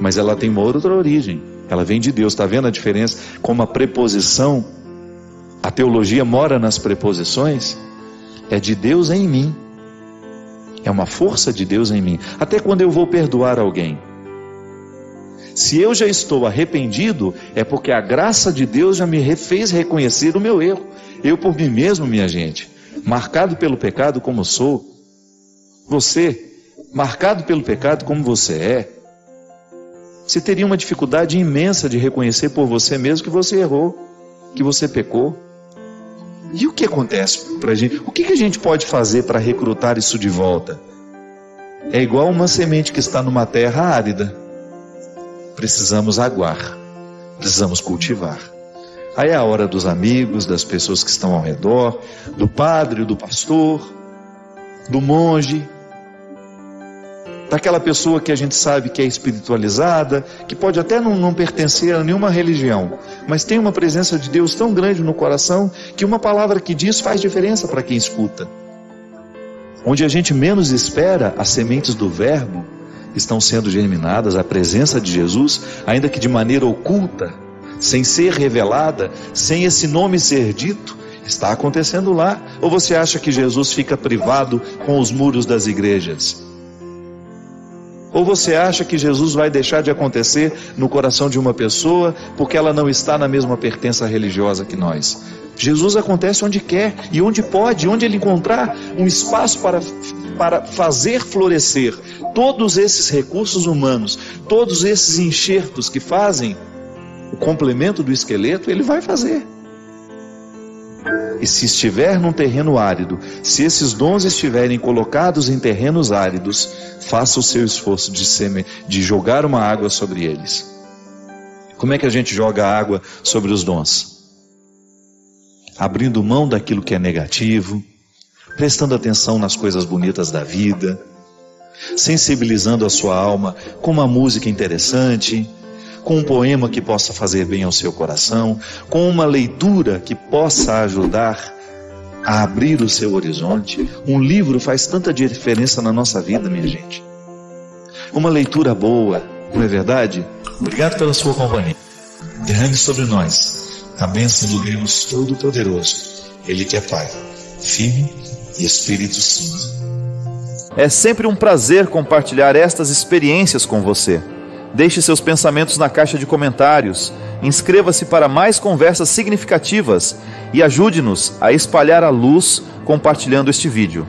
mas ela tem uma outra origem. Ela vem de Deus. Está vendo a diferença? Como a preposição, a teologia mora nas preposições. É de Deus em mim. É uma força de Deus em mim. Até quando eu vou perdoar alguém, se eu já estou arrependido, é porque a graça de Deus já me fez reconhecer o meu erro. Eu por mim mesmo, minha gente, marcado pelo pecado como sou. Você, marcado pelo pecado como você é. Você teria uma dificuldade imensa de reconhecer por você mesmo que você errou, que você pecou. E o que acontece para a gente? O que a gente pode fazer para recrutar isso de volta? É igual uma semente que está numa terra árida. Precisamos aguar, precisamos cultivar. Aí é a hora dos amigos, das pessoas que estão ao redor, do padre, do pastor, do monge, daquela pessoa que a gente sabe que é espiritualizada, que pode até não pertencer a nenhuma religião, mas tem uma presença de Deus tão grande no coração que uma palavra que diz faz diferença para quem escuta. Onde a gente menos espera, as sementes do verbo estão sendo germinadas, a presença de Jesus, ainda que de maneira oculta, sem ser revelada, sem esse nome ser dito, está acontecendo lá. Ou você acha que Jesus fica privado com os muros das igrejas? Ou você acha que Jesus vai deixar de acontecer no coração de uma pessoa porque ela não está na mesma pertença religiosa que nós? Jesus acontece onde quer e onde pode, onde ele encontrar um espaço para fazer florescer todos esses recursos humanos, todos esses enxertos que fazem o complemento do esqueleto, ele vai fazer. E se estiver num terreno árido, se esses dons estiverem colocados em terrenos áridos, faça o seu esforço de jogar uma água sobre eles. Como é que a gente joga água sobre os dons? Abrindo mão daquilo que é negativo, prestando atenção nas coisas bonitas da vida, sensibilizando a sua alma com uma música interessante, com um poema que possa fazer bem ao seu coração, com uma leitura que possa ajudar a abrir o seu horizonte. Um livro faz tanta diferença na nossa vida, minha gente. Uma leitura boa, não é verdade? Obrigado pela sua companhia. derrame sobre nós a bênção do Deus Todo-Poderoso, Ele que é Pai, Filho e Espírito Santo. É sempre um prazer compartilhar estas experiências com você. Deixe seus pensamentos na caixa de comentários, inscreva-se para mais conversas significativas e ajude-nos a espalhar a luz compartilhando este vídeo.